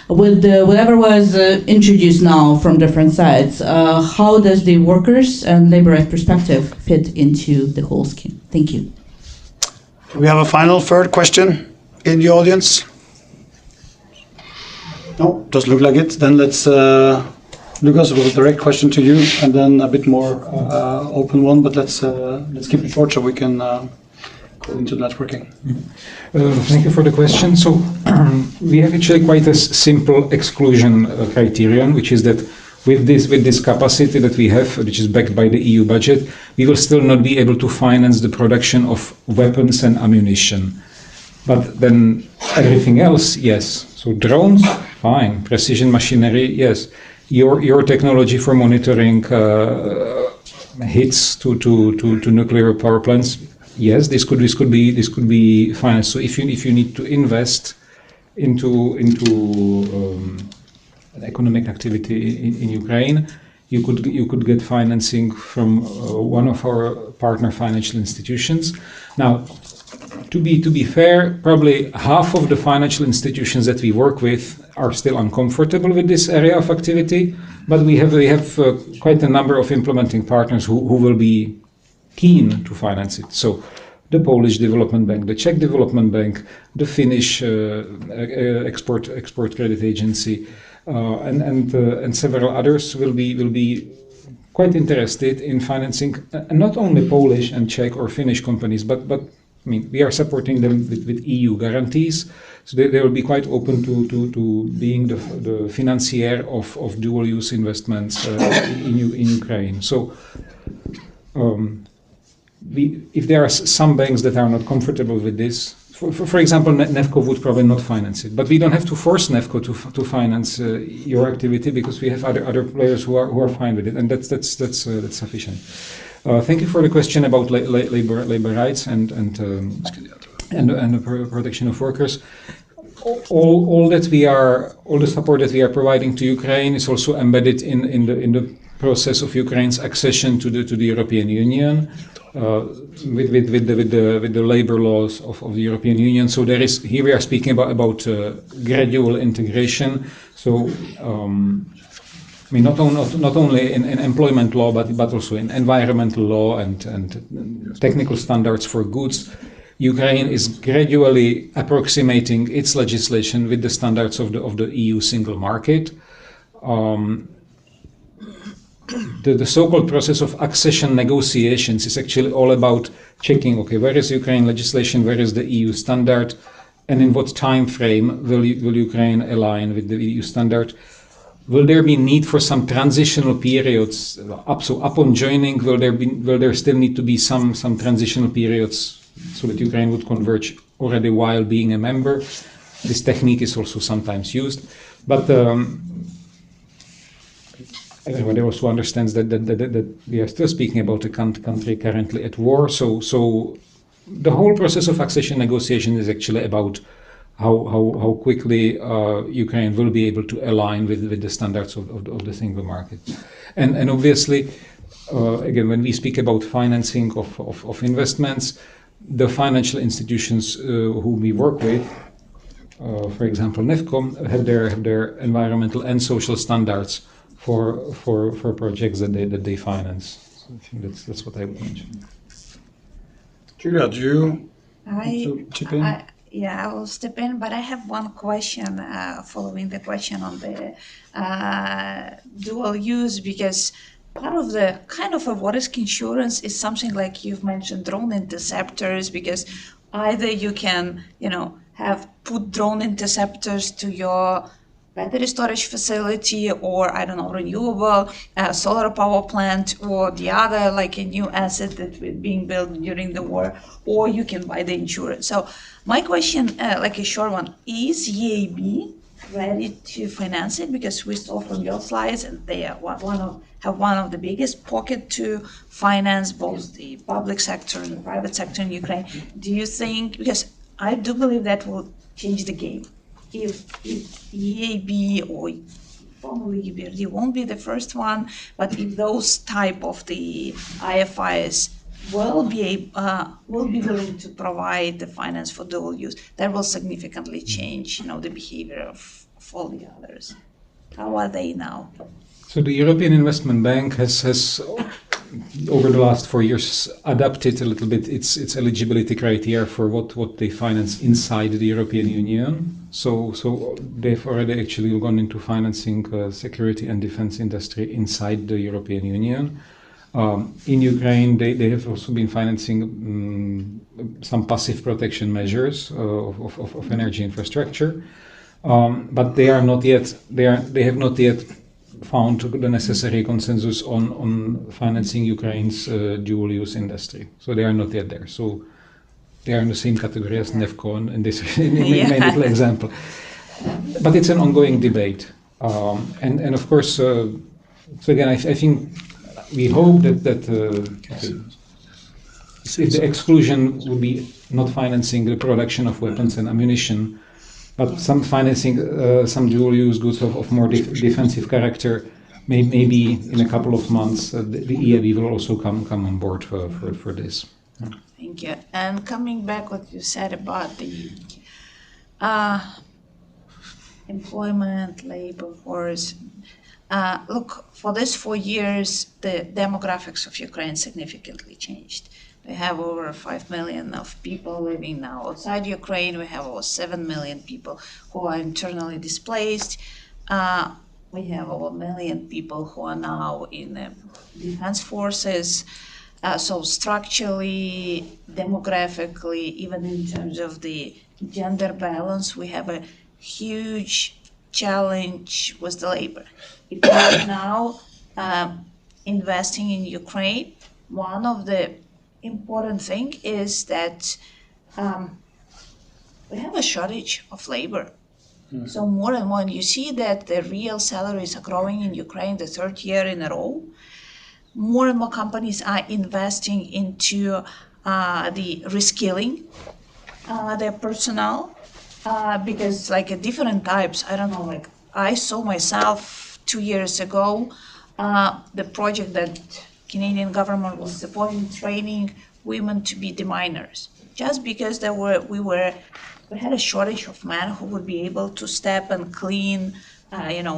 With whatever was introduced now from different sides, how does the workers' and labor rights perspective fit into the whole scheme? Thank you. Do we have a final third question in the audience? No, doesn't look like it. Then let's, Lucas, with a direct question to you, and then a bit more open one. But let's keep it short so we can go into networking. Thank you for the question. So we have actually quite a simple exclusion criterion, which is that with this capacity that we have, which is backed by the EU budget, we will still not be able to finance the production of weapons and ammunition. But then everything else, yes. So drones, fine. Precision machinery, yes. Your technology for monitoring hits to nuclear power plants, yes. This could be financed. So if you need to invest into economic activity in Ukraine, you could get financing from one of our partner financial institutions. Now, to be fair, probably half of the financial institutions that we work with are still uncomfortable with this area of activity, but we have quite a number of implementing partners who will be keen to finance it. So the Polish Development Bank, the Czech Development Bank, the Finnish Export Credit Agency, and several others will be quite interested in financing not only Polish and Czech or Finnish companies, but I mean, we are supporting them with EU guarantees, so they will be quite open to being the financier of dual-use investments in Ukraine. So, if there are some banks that are not comfortable with this, for example, NEFCO would probably not finance it, but we don't have to force NEFCO to finance your activity because we have other players who are fine with it, and that's sufficient. Thank you for the question about labor rights and the protection of workers. All the support that we are providing to Ukraine is also embedded in the process of Ukraine's accession to the European Union, with the labor laws of the European Union. So here we are speaking about gradual integration. So. I mean, not only in employment law, but also in environmental law and technical standards for goods. Ukraine is gradually approximating its legislation with the standards of the EU single market. The so-called process of accession negotiations is actually all about checking, okay, where is Ukraine legislation, where is the EU standard, and in what time frame will Ukraine align with the EU standard. Will there be need for some transitional periods? Upon joining, will there still need to be some transitional periods so that Ukraine would converge already while being a member? This technique is also sometimes used, but everybody also understands that we are still speaking about a country currently at war. So the whole process of accession negotiation is actually about how quickly Ukraine will be able to align with the standards of the single market. And obviously, again, when we speak about financing of investments, the financial institutions whom we work with, for example, NEFCO, have their environmental and social standards for projects that they finance. So I think that's what I would mention. Julia, do you want to chip in? Yeah, I will step in, but I have one question following the question on the dual use, because part of the kind of a what risk insurance is something like you've mentioned drone interceptors, because either you can, have put drone interceptors to your battery storage facility, or I don't know, renewable solar power plant, or the other like a new asset that was being built during the war, or you can buy the insurance. So my question, like a short one, is EAB ready to finance it? Because we saw from your slides, and they are one of the biggest pocket to finance both the public sector and the private sector in Ukraine. Do you think, because I do believe that will change the game, if EAB or Formally, EBRD won't be the first one, but if those type of the IFIs will be willing to provide the finance for dual use, that will significantly change, the behavior of all the others. How are they now? So the European Investment Bank has over the last 4 years adapted a little bit its eligibility criteria for what they finance inside the European Union. So they've already actually gone into financing security and defense industry inside the European Union. In Ukraine, they have also been financing some passive protection measures of energy infrastructure, but they have not yet found the necessary consensus on financing Ukraine's dual-use industry. So they are not yet there. So they are in the same category as NEFCO in this main little example. But it's an ongoing debate, and of course, so again, I think. We hope that if the exclusion would be not financing the production of weapons and ammunition, but some financing some dual-use goods of more defensive character, maybe in a couple of months the EIB will also come on board for this. Thank you. And coming back what you said about the employment, labor force. Look, for these 4 years, the demographics of Ukraine significantly changed. We have over 5 million of people living now outside Ukraine. We have over 7 million people who are internally displaced. We have over 1 million people who are now in the defense forces. So structurally, demographically, even in terms of the gender balance, we have a huge challenge with the labor. If we are now investing in Ukraine, one of the important thing is that we have a shortage of labor. So more and more, and you see that the real salaries are growing in Ukraine the 3rd year in a row. More and more companies are investing into the reskilling their personnel because like different types, I don't know, like I saw myself 2 years ago, the project that Canadian government was supporting, training women to be deminers, just because we had a shortage of men who would be able to step and clean,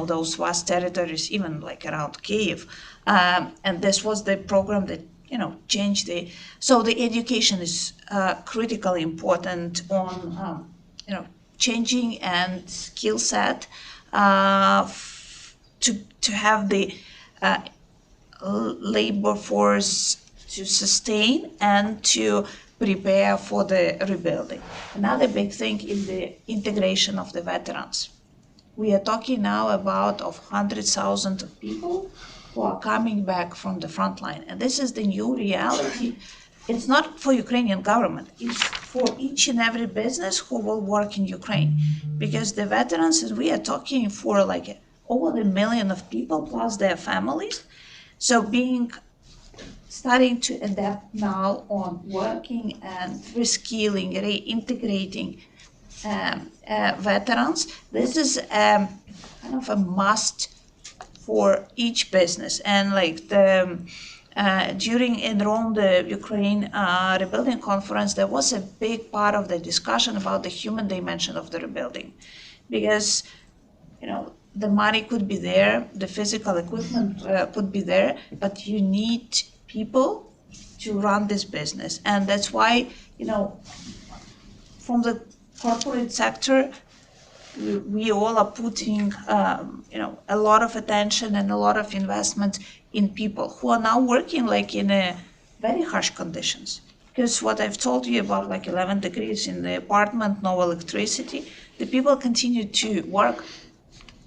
those vast territories, even like around Kyiv. And this was the program that, changed so the education is critically important on, changing and skill set to have the labor force to sustain and to prepare for the rebuilding. Another big thing is the integration of the veterans. We are talking now about 100,000 of people who are coming back from the front line. And this is the new reality. It's not for Ukrainian government. It's for each and every business who will work in Ukraine. Because the veterans, and we are talking for like over 1 million of people plus their families. So starting to adapt now on working and reskilling, reintegrating veterans. This is kind of a must for each business. And like during Rome, the Ukraine rebuilding conference, there was a big part of the discussion about the human dimension of the rebuilding, because the money could be there, the physical equipment could be there, but you need people to run this business. And that's why, from the corporate sector, we all are putting, a lot of attention and a lot of investment in people who are now working like in very harsh conditions. Because what I've told you about like 11 degrees in the apartment, no electricity, the people continue to work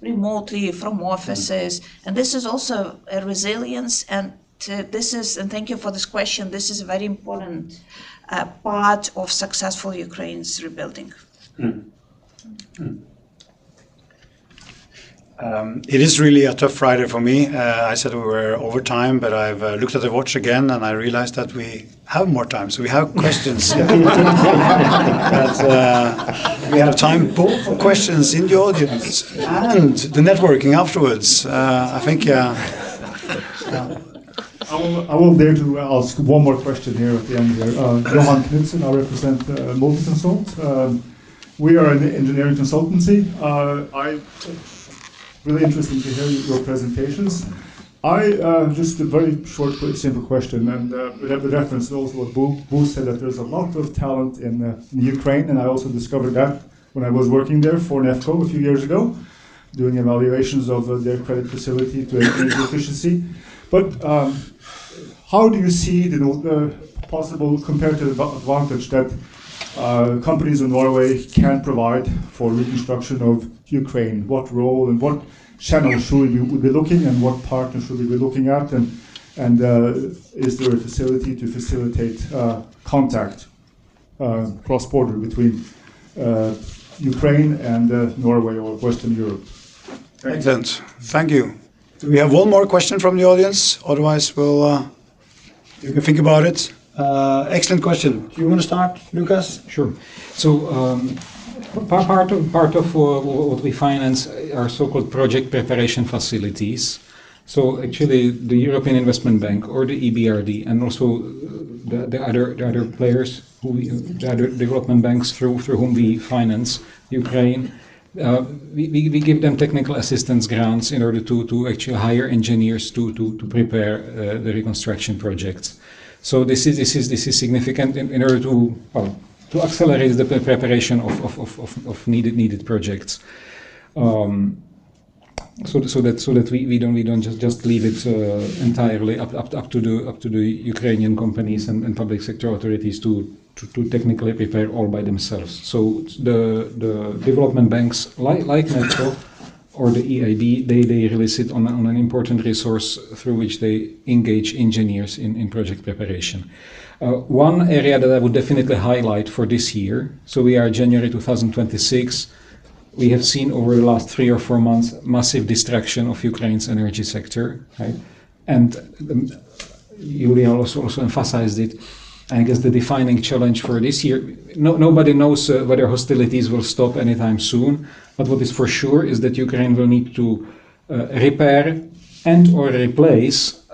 remotely from offices. And this is also a resilience. And and thank you for this question, this is a very important part of successful Ukraine's rebuilding. It is really a tough Friday for me. I said we were over time, but I've looked at the watch again and I realized that we have more time, so we have questions. We have time both for questions in the audience and the networking afterwards. I think, I will dare to ask one more question here at the end here. Johan Knudsen, I represent Multiconsult. We are an engineering consultancy. Really interesting to hear your presentations. Just a very short, simple question, and with reference to also what Bo said, that there's a lot of talent in Ukraine, and I also discovered that when I was working there for NEFCO a few years ago, doing evaluations of their credit facility to energy efficiency. But how do you see the possible comparative advantage that companies in Norway can provide for reconstruction of Ukraine? What role and what channel should we be looking, and what partner should we be looking at, and is there a facility to facilitate contact cross-border between Ukraine and Norway or Western Europe? excellent. Thank you. Do we have one more question from the audience? Otherwise, you can think about it. Excellent question. Do you want to start, Lucas? Sure. So part of what we finance are so-called project preparation facilities. So actually, the European Investment Bank or the EBRD, and also the other players, the other development banks through whom we finance Ukraine, we give them technical assistance grants in order to actually hire engineers to prepare the reconstruction projects. So this is significant in order to accelerate the preparation of needed projects. So that we don't just leave it entirely up to the Ukrainian companies and public sector authorities to technically prepare all by themselves. So the development banks like NEFCO or the EIB, they really sit on an important resource through which they engage engineers in project preparation. One area that I would definitely highlight for this year, so we are January 2026, we have seen over the last 3 or 4 months massive destruction of Ukraine's energy sector, right? And Julia also emphasized it. I guess the defining challenge for this year, nobody knows whether hostilities will stop anytime soon, but what is for sure is that Ukraine will need to repair and or replace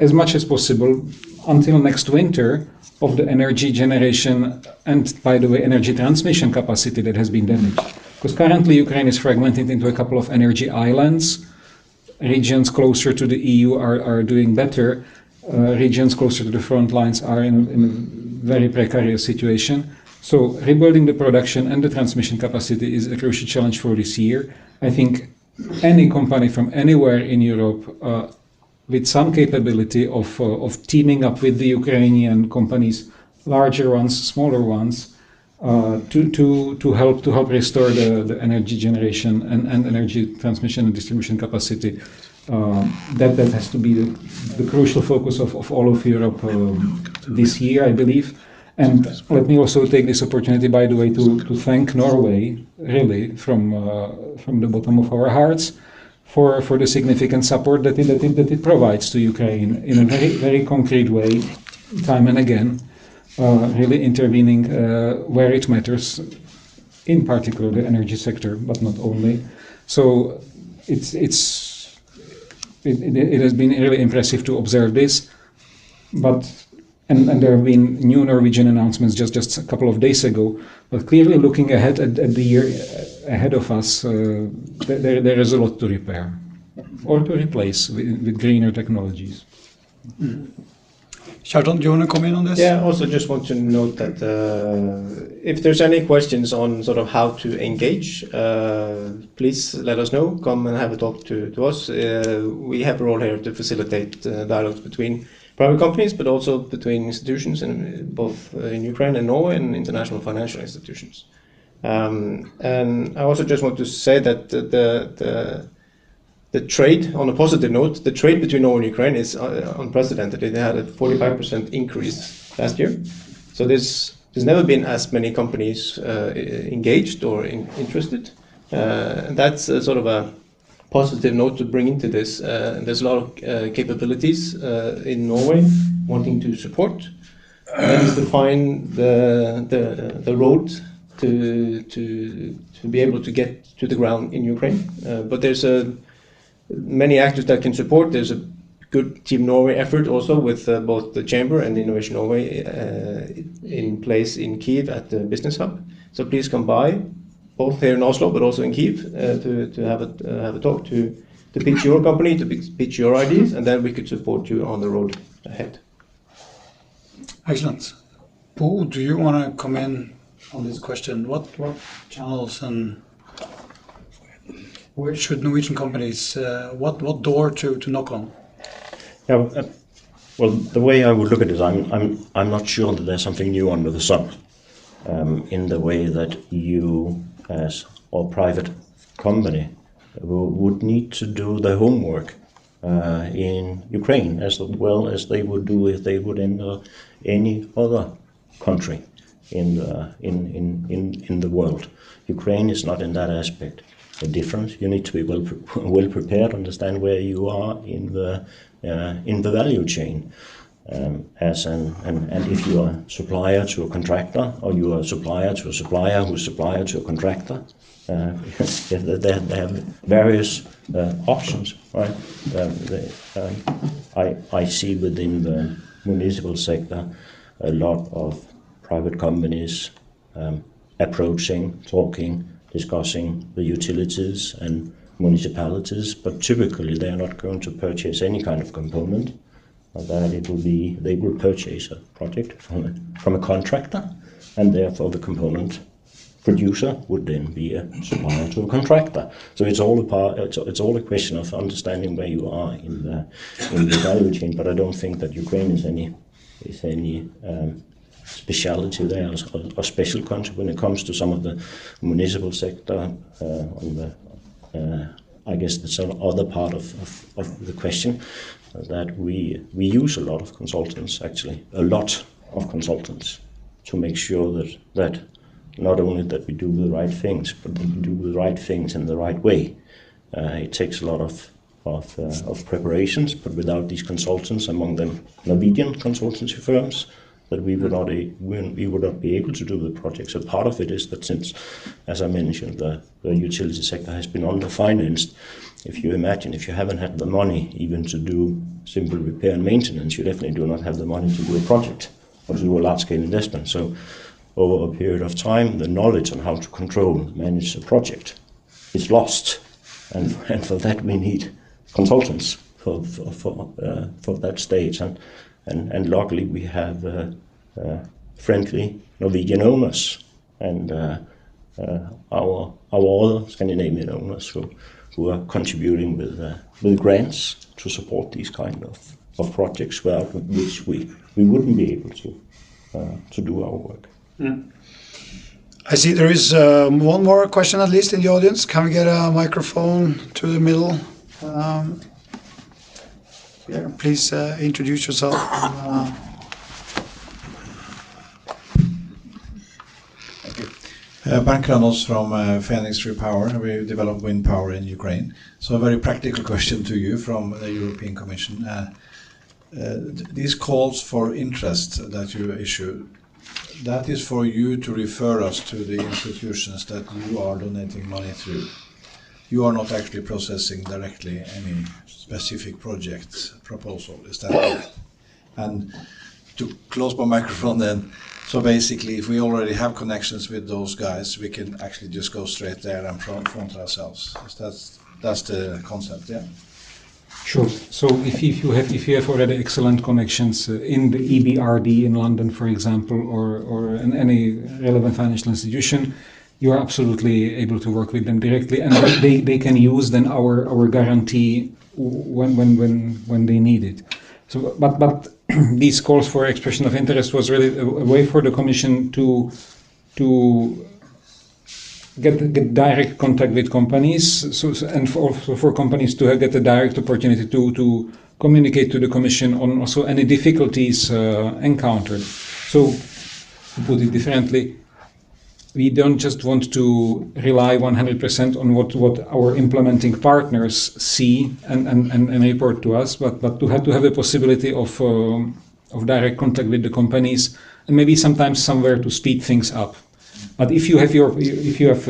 as much as possible until next winter of the energy generation and, by the way, energy transmission capacity that has been damaged. Because currently Ukraine is fragmented into a couple of energy islands. Regions closer to the EU are doing better. Regions closer to the front lines are in a very precarious situation. So rebuilding the production and the transmission capacity is a crucial challenge for this year. I think any company from anywhere in Europe with some capability of teaming up with the Ukrainian companies, larger ones, smaller ones, to help restore the energy generation and energy transmission and distribution capacity. That has to be the crucial focus of all of Europe this year, I believe. And let me also take this opportunity, by the way, to thank Norway, really, from the bottom of our hearts, for the significant support that it provides to Ukraine in a very, very concrete way, time and again, really intervening where it matters, in particular the energy sector, but not only. So it has been really impressive to observe this, and there have been new Norwegian announcements just a couple of days ago. But clearly, looking ahead at the year ahead of us, there is a lot to repair or to replace with greener technologies. Kjartan, do you want to come in on this? Yeah, I also just want to note that if there's any questions on sort of how to engage, please let us know. Come and have a talk to us. We have a role here to facilitate dialogues between private companies, but also between institutions, in both in Ukraine and Norway, and international financial institutions. And I also just want to say that the trade, on a positive note, the trade between Norway and Ukraine is unprecedented. It had a 45% increase last year. So there's never been as many companies engaged or interested. And that's sort of positive note to bring into this. There's a lot of capabilities in Norway wanting to support. That is to find the road to be able to get to the ground in Ukraine. But there's many actors that can support. There's a good Team Norway effort also with both the Chamber and the Innovation Norway in place in Kyiv at the Business Hub. So please come by, both here in Oslo but also in Kyiv, to have a talk, to pitch your company, to pitch your ideas, and then we could support you on the road ahead. Excellent. Bo, do you want to come in on this question? What channels and where should Norwegian companies, what door to knock on? Yeah, well, the way I would look at it, I'm not sure that there's something new under the sun, in the way that you, as a private company, would need to do the homework in Ukraine as well as they would do if they would enter any other country in the world. Ukraine is not in that aspect a difference. You need to be well prepared, understand where you are in the value chain. And if you are a supplier to a contractor, or you are a supplier to a supplier who's supplier to a contractor, they have various options, right? I see within the municipal sector a lot of private companies approaching, talking, discussing the utilities and municipalities, but typically they are not going to purchase any kind of component. That it will be, they will purchase a project from a contractor, and therefore the component producer would then be a supplier to a contractor. So it's all a question of understanding where you are in the value chain. But I don't think that Ukraine is any speciality there or special country when it comes to some of the municipal sector. I guess that's another part of the question. That we use a lot of consultants, actually, a lot of consultants, to make sure that not only that we do the right things, but that we do the right things in the right way. It takes a lot of preparations, but without these consultants, among them Norwegian consultancy firms, that we would not be able to do the project. So part of it is that since, as I mentioned, the utility sector has been underfinanced. If you imagine, if you haven't had the money even to do simple repair and maintenance, you definitely do not have the money to do a project or to do a large-scale investment. So over a period of time, the knowledge on how to control, manage a project is lost. And for that we need consultants for that stage. And luckily we have friendly Norwegian owners and our other Scandinavian owners who are contributing with grants to support these kind of projects, without which we wouldn't be able to do our work. Mm. I see there is one more question at least in the audience. Can we get a microphone to the middle? Yeah, please introduce yourself. Thank you. Bernd Kranos from Phoenix Repower. We develop wind power in Ukraine. So a very practical question to you from the European Commission. These calls for interest that you issue, that is for you to refer us to the institutions that you are donating money to. You are not actually processing directly any specific project proposal, is that correct? And to close my microphone then, so basically if we already have connections with those guys, we can actually just go straight there and front ourselves. That's the concept, yeah? Sure. So if you have already excellent connections in the EBRD in London, for example, or in any relevant financial institution, you are absolutely able to work with them directly, and they can use then our guarantee when they need it. So, but these calls for expression of interest was really a way for the Commission to get direct contact with companies, and also for companies to get a direct opportunity to communicate to the Commission on also any difficulties encountered. So, to put it differently, we don't just want to rely 100% on what our implementing partners see and report to us, but to have a possibility of direct contact with the companies, and maybe sometimes somewhere to speed things up. But if you have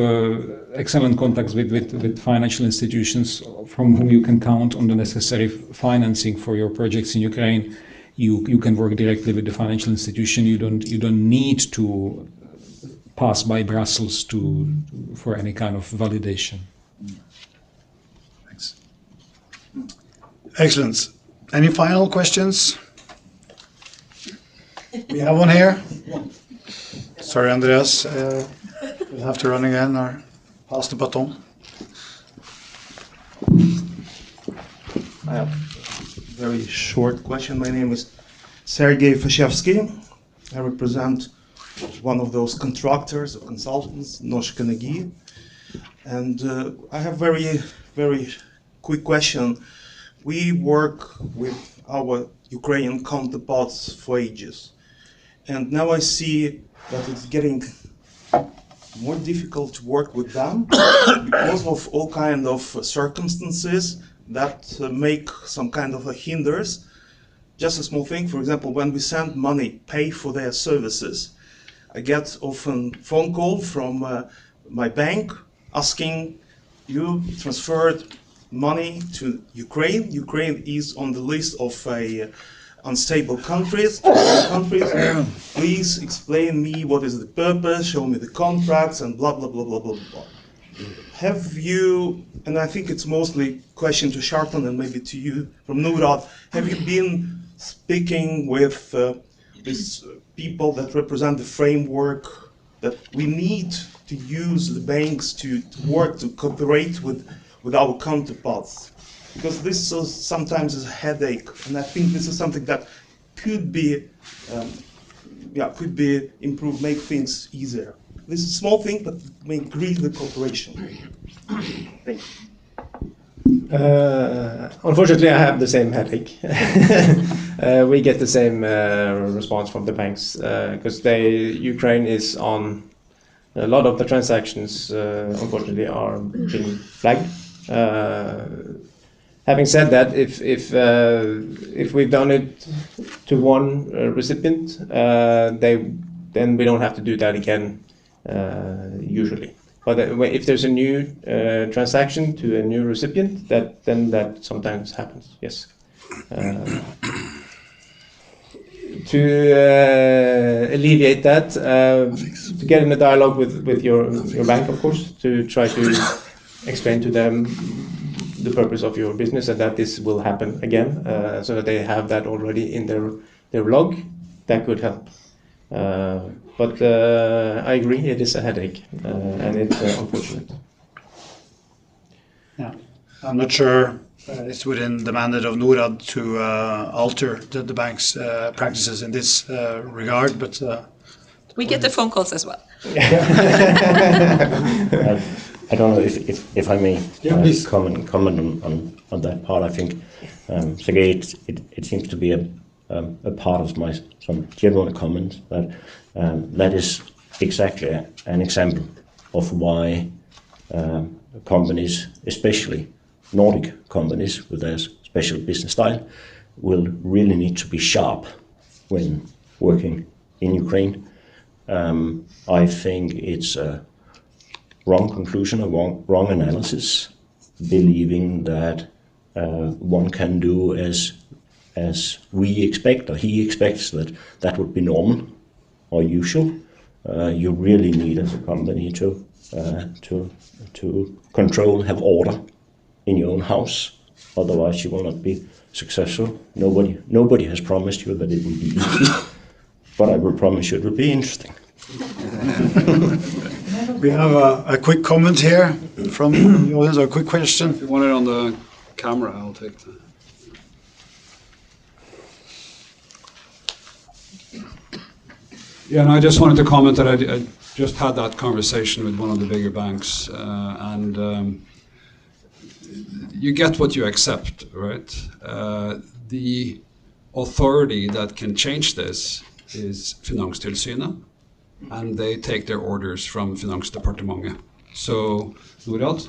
excellent contacts with financial institutions from whom you can count on the necessary financing for your projects in Ukraine, you can work directly with the financial institution. You don't need to pass by Brussels for any kind of validation. Thanks. Excellent. Any final questions? We have one here. Sorry, Andreas. We'll have to run again or pass the baton. I have a very short question. My name is Sergei Fashevsky. I represent one of those contractors or consultants, Noshka Nagi. And I have very quick question. We work with our Ukrainian counterparts for ages. And now I see that it's getting more difficult to work with them because of all kind of circumstances that make some kind of a hindrance. Just a small thing, for example, when we send money, pay for their services, I get often phone call from my bank asking, you transferred money to Ukraine. Ukraine is on the list of unstable countries. Please explain me what is the purpose, show me the contracts, and blah, blah, blah, blah, blah, blah. Have you, and I think it's mostly question to Sharton and maybe to you from Norad, have you been speaking with these people that represent the framework that we need to use the banks to work, to cooperate with our counterparts? Because this sometimes is a headache, and I think this is something that could be improved, make things easier. This is a small thing, but may increase the cooperation. Thank you. Unfortunately, I have the same headache. We get the same response from the banks because Ukraine is on a lot of the transactions. Unfortunately, are being flagged. Having said that, if we've done it to one recipient, then we don't have to do that again usually. But if there's a new transaction to a new recipient, then that sometimes happens. Yes. To alleviate that, to get in a dialogue with your bank, of course, to try to explain to them the purpose of your business and that this will happen again, so that they have that already in their log. That could help. But I agree, it is a headache, and it's unfortunate. Yeah, I'm not sure it's within the mandate of Norad to alter the bank's practices in this regard, but we get the phone calls as well. I don't know if I may comment on that part. I think, Sergei, it seems to be a part of some general comments that is exactly an example of why companies, especially Nordic companies with their special business style, will really need to be sharp when working in Ukraine. I think it's a wrong conclusion, a wrong analysis, believing that one can do as we expect, or he expects that would be normal or usual. You really need, as a company, to control, have order in your own house. Otherwise, you will not be successful. Nobody has promised you that it will be easy, but I will promise you it will be interesting. We have a quick comment here from the audience, or a quick question. If you want it on the camera, I'll take that. Yeah, and I just wanted to comment that I just had that conversation with one of the bigger banks, and you get what you accept, right? The authority that can change this is Finanstilsynet, and they take their orders from Finansdepartementet. So, Norad,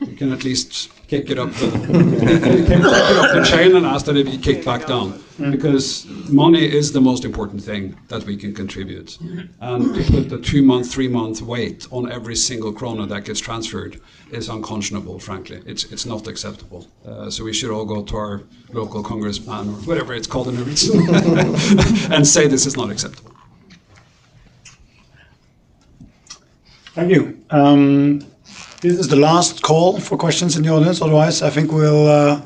you can at least kick it up the chain and ask that it be kicked back down, because money is the most important thing that we can contribute. And to put the 2-month, 3-month wait on every single krona that gets transferred is unconscionable, frankly. It's not acceptable. So we should all go to our local congressman, or whatever it's called in Norwegian, and say this is not acceptable. Thank you. This is the last call for questions in the audience. Otherwise, I think we'll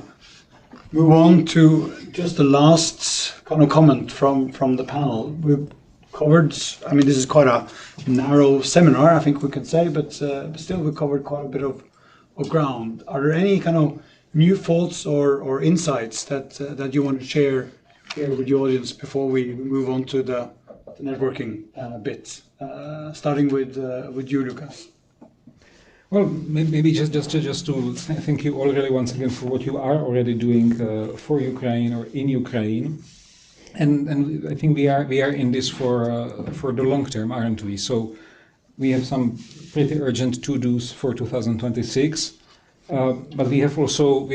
move on to just the last kind of comment from the panel. We've covered, I mean, this is quite a narrow seminar, I think we can say, but still we covered quite a bit of ground. Are there any kind of new thoughts or insights that you want to share here with the audience before we move on to the networking bit? Starting with you, Lucas. Well, maybe just to thank you already once again for what you are already doing for Ukraine or in Ukraine, and I think we are in this for the long term, aren't we? So we have some pretty urgent to-dos for 2026, but we have also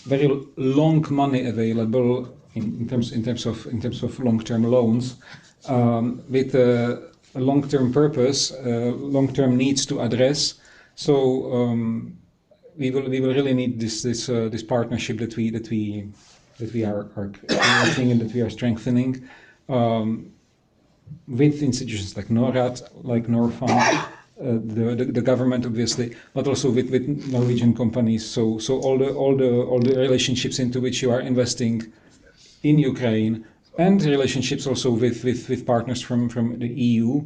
very long money available in terms of long-term loans, with a long-term purpose, long-term needs to address. So we will really need this partnership that we are creating and that we are strengthening with institutions like Norad, like Norfund, the government obviously, but also with Norwegian companies. So all the relationships into which you are investing in Ukraine, and relationships also with partners from the EU.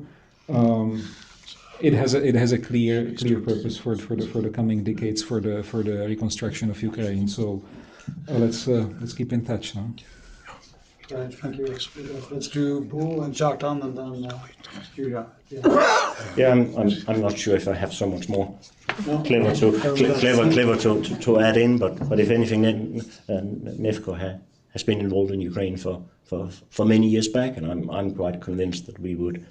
It has a clear purpose for the coming decades for the reconstruction of Ukraine. So let's keep in touch now. Right, thank you. Let's do Bo and Kjartan and then Julia. Yeah, I'm not sure if I have so much more clever to add in, but if anything, Nefco has been involved in Ukraine for many years back, and I'm quite convinced that we would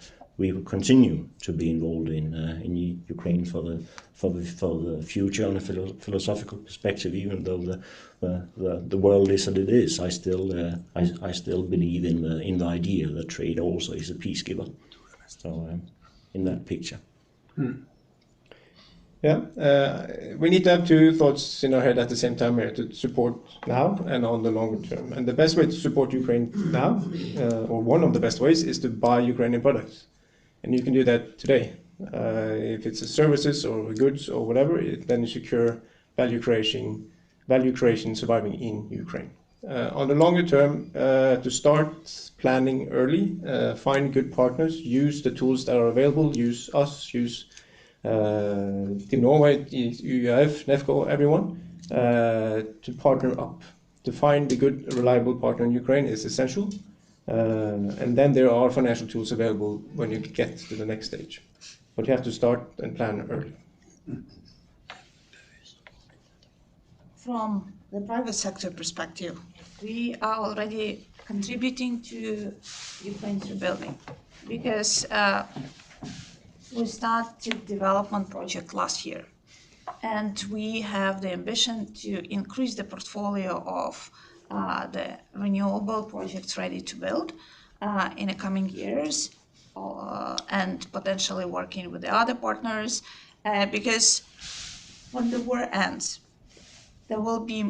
continue to be involved in Ukraine for the future on a philosophical perspective. Even though the world is as it is, I still believe in the idea that trade also is a peace giver. So in that picture. Yeah, we need to have two thoughts in our head at the same time here, to support now and on the longer term. And the best way to support Ukraine now, or one of the best ways, is to buy Ukrainian products. And you can do that today. If it's services or goods or whatever, then you secure value creation surviving in Ukraine. On the longer term, to start planning early, find good partners, use the tools that are available, use us, use Team Norway, UIF, Nefco, everyone, to partner up. To find a good, reliable partner in Ukraine is essential. And then there are financial tools available when you get to the next stage. But you have to start and plan early. From the private sector perspective, we are already contributing to Ukraine's rebuilding, because we started development project last year, and we have the ambition to increase the portfolio of the renewable projects ready to build in the coming years, and potentially working with the other partners, because when the war ends, there will be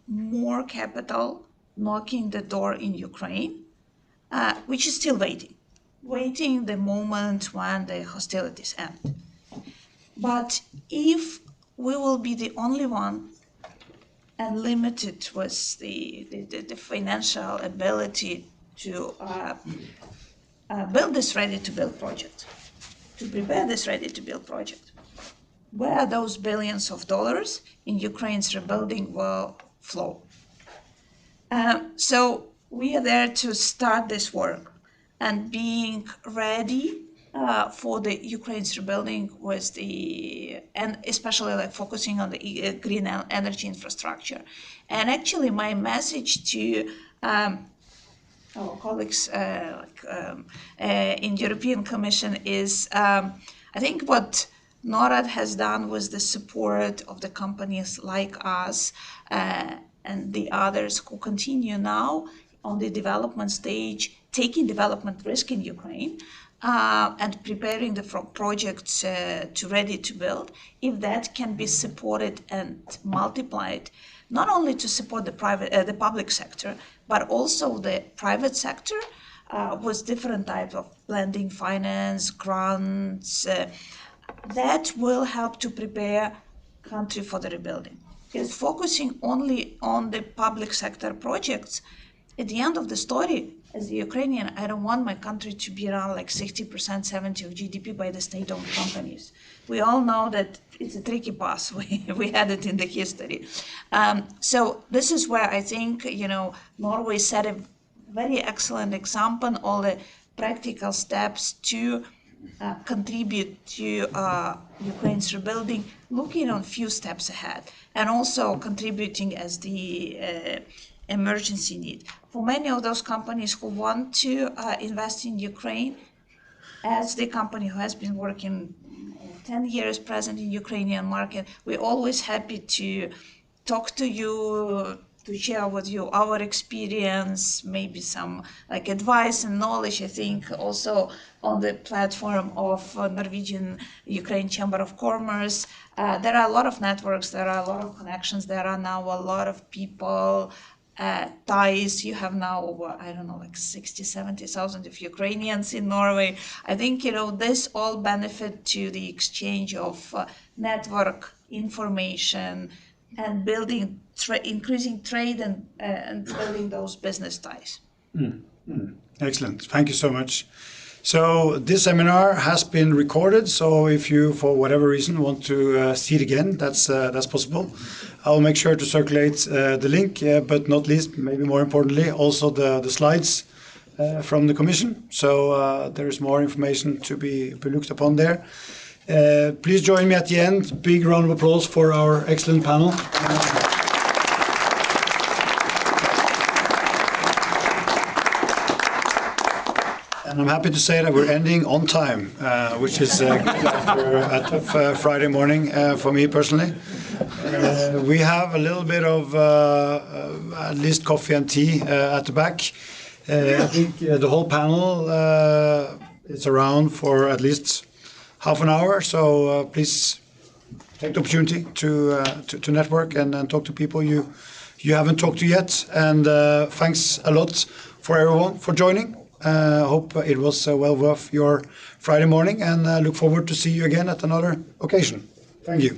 more capital knocking the door in Ukraine, which is still waiting the moment when the hostilities end. But if we will be the only one and limited with the financial ability to build this ready-to-build project, to prepare this ready-to-build project, where those billions of dollars in Ukraine's rebuilding will flow? So we are there to start this work and being ready for the Ukraine's rebuilding with and especially like focusing on the green energy infrastructure. And actually my message to our colleagues in European Commission is, I think what Norad has done with the support of the companies like us and the others who continue now on the development stage, taking development risk in Ukraine, and preparing the projects to ready to build, if that can be supported and multiplied, not only to support the public sector, but also the private sector with different types of blending finance, grants, that will help to prepare country for the rebuilding. Because focusing only on the public sector projects, at the end of the story, as a Ukrainian, I don't want my country to be around like 60%, 70% of GDP by the state-owned companies. We all know that it's a tricky path. We had it in the history. So this is where I think, Norway set a very excellent example, all the practical steps to contribute to Ukraine's rebuilding, looking on few steps ahead, and also contributing as the emergency need. For many of those companies who want to invest in Ukraine, as the company who has been working 10 years present in Ukrainian market, we're always happy to talk to you, to share with you our experience, maybe some advice and knowledge. I think also on the platform of Norwegian Ukraine Chamber of Commerce, there are a lot of networks, there are a lot of connections, there are now a lot of people, ties. You have now over, 60, 70,000 of Ukrainians in Norway. I think, this all benefit to the exchange of network information and building, increasing trade and building those business ties. Excellent. Thank you so much. So this seminar has been recorded. So if you, for whatever reason, want to see it again, that's possible. I'll make sure to circulate the link, but not least, maybe more importantly, also the slides from the Commission. So there is more information to be looked upon there. Please join me at the end. Big round of applause for our excellent panel. And I'm happy to say that we're ending on time, which is good after a tough Friday morning for me personally. We have a little bit of at least coffee and tea at the back. I think the whole panel is around for at least half an hour, so please take the opportunity to network and talk to people you haven't talked to yet. And thanks a lot for everyone for joining. Hope it was well worth your Friday morning, and look forward to see you again at another occasion. Thank you.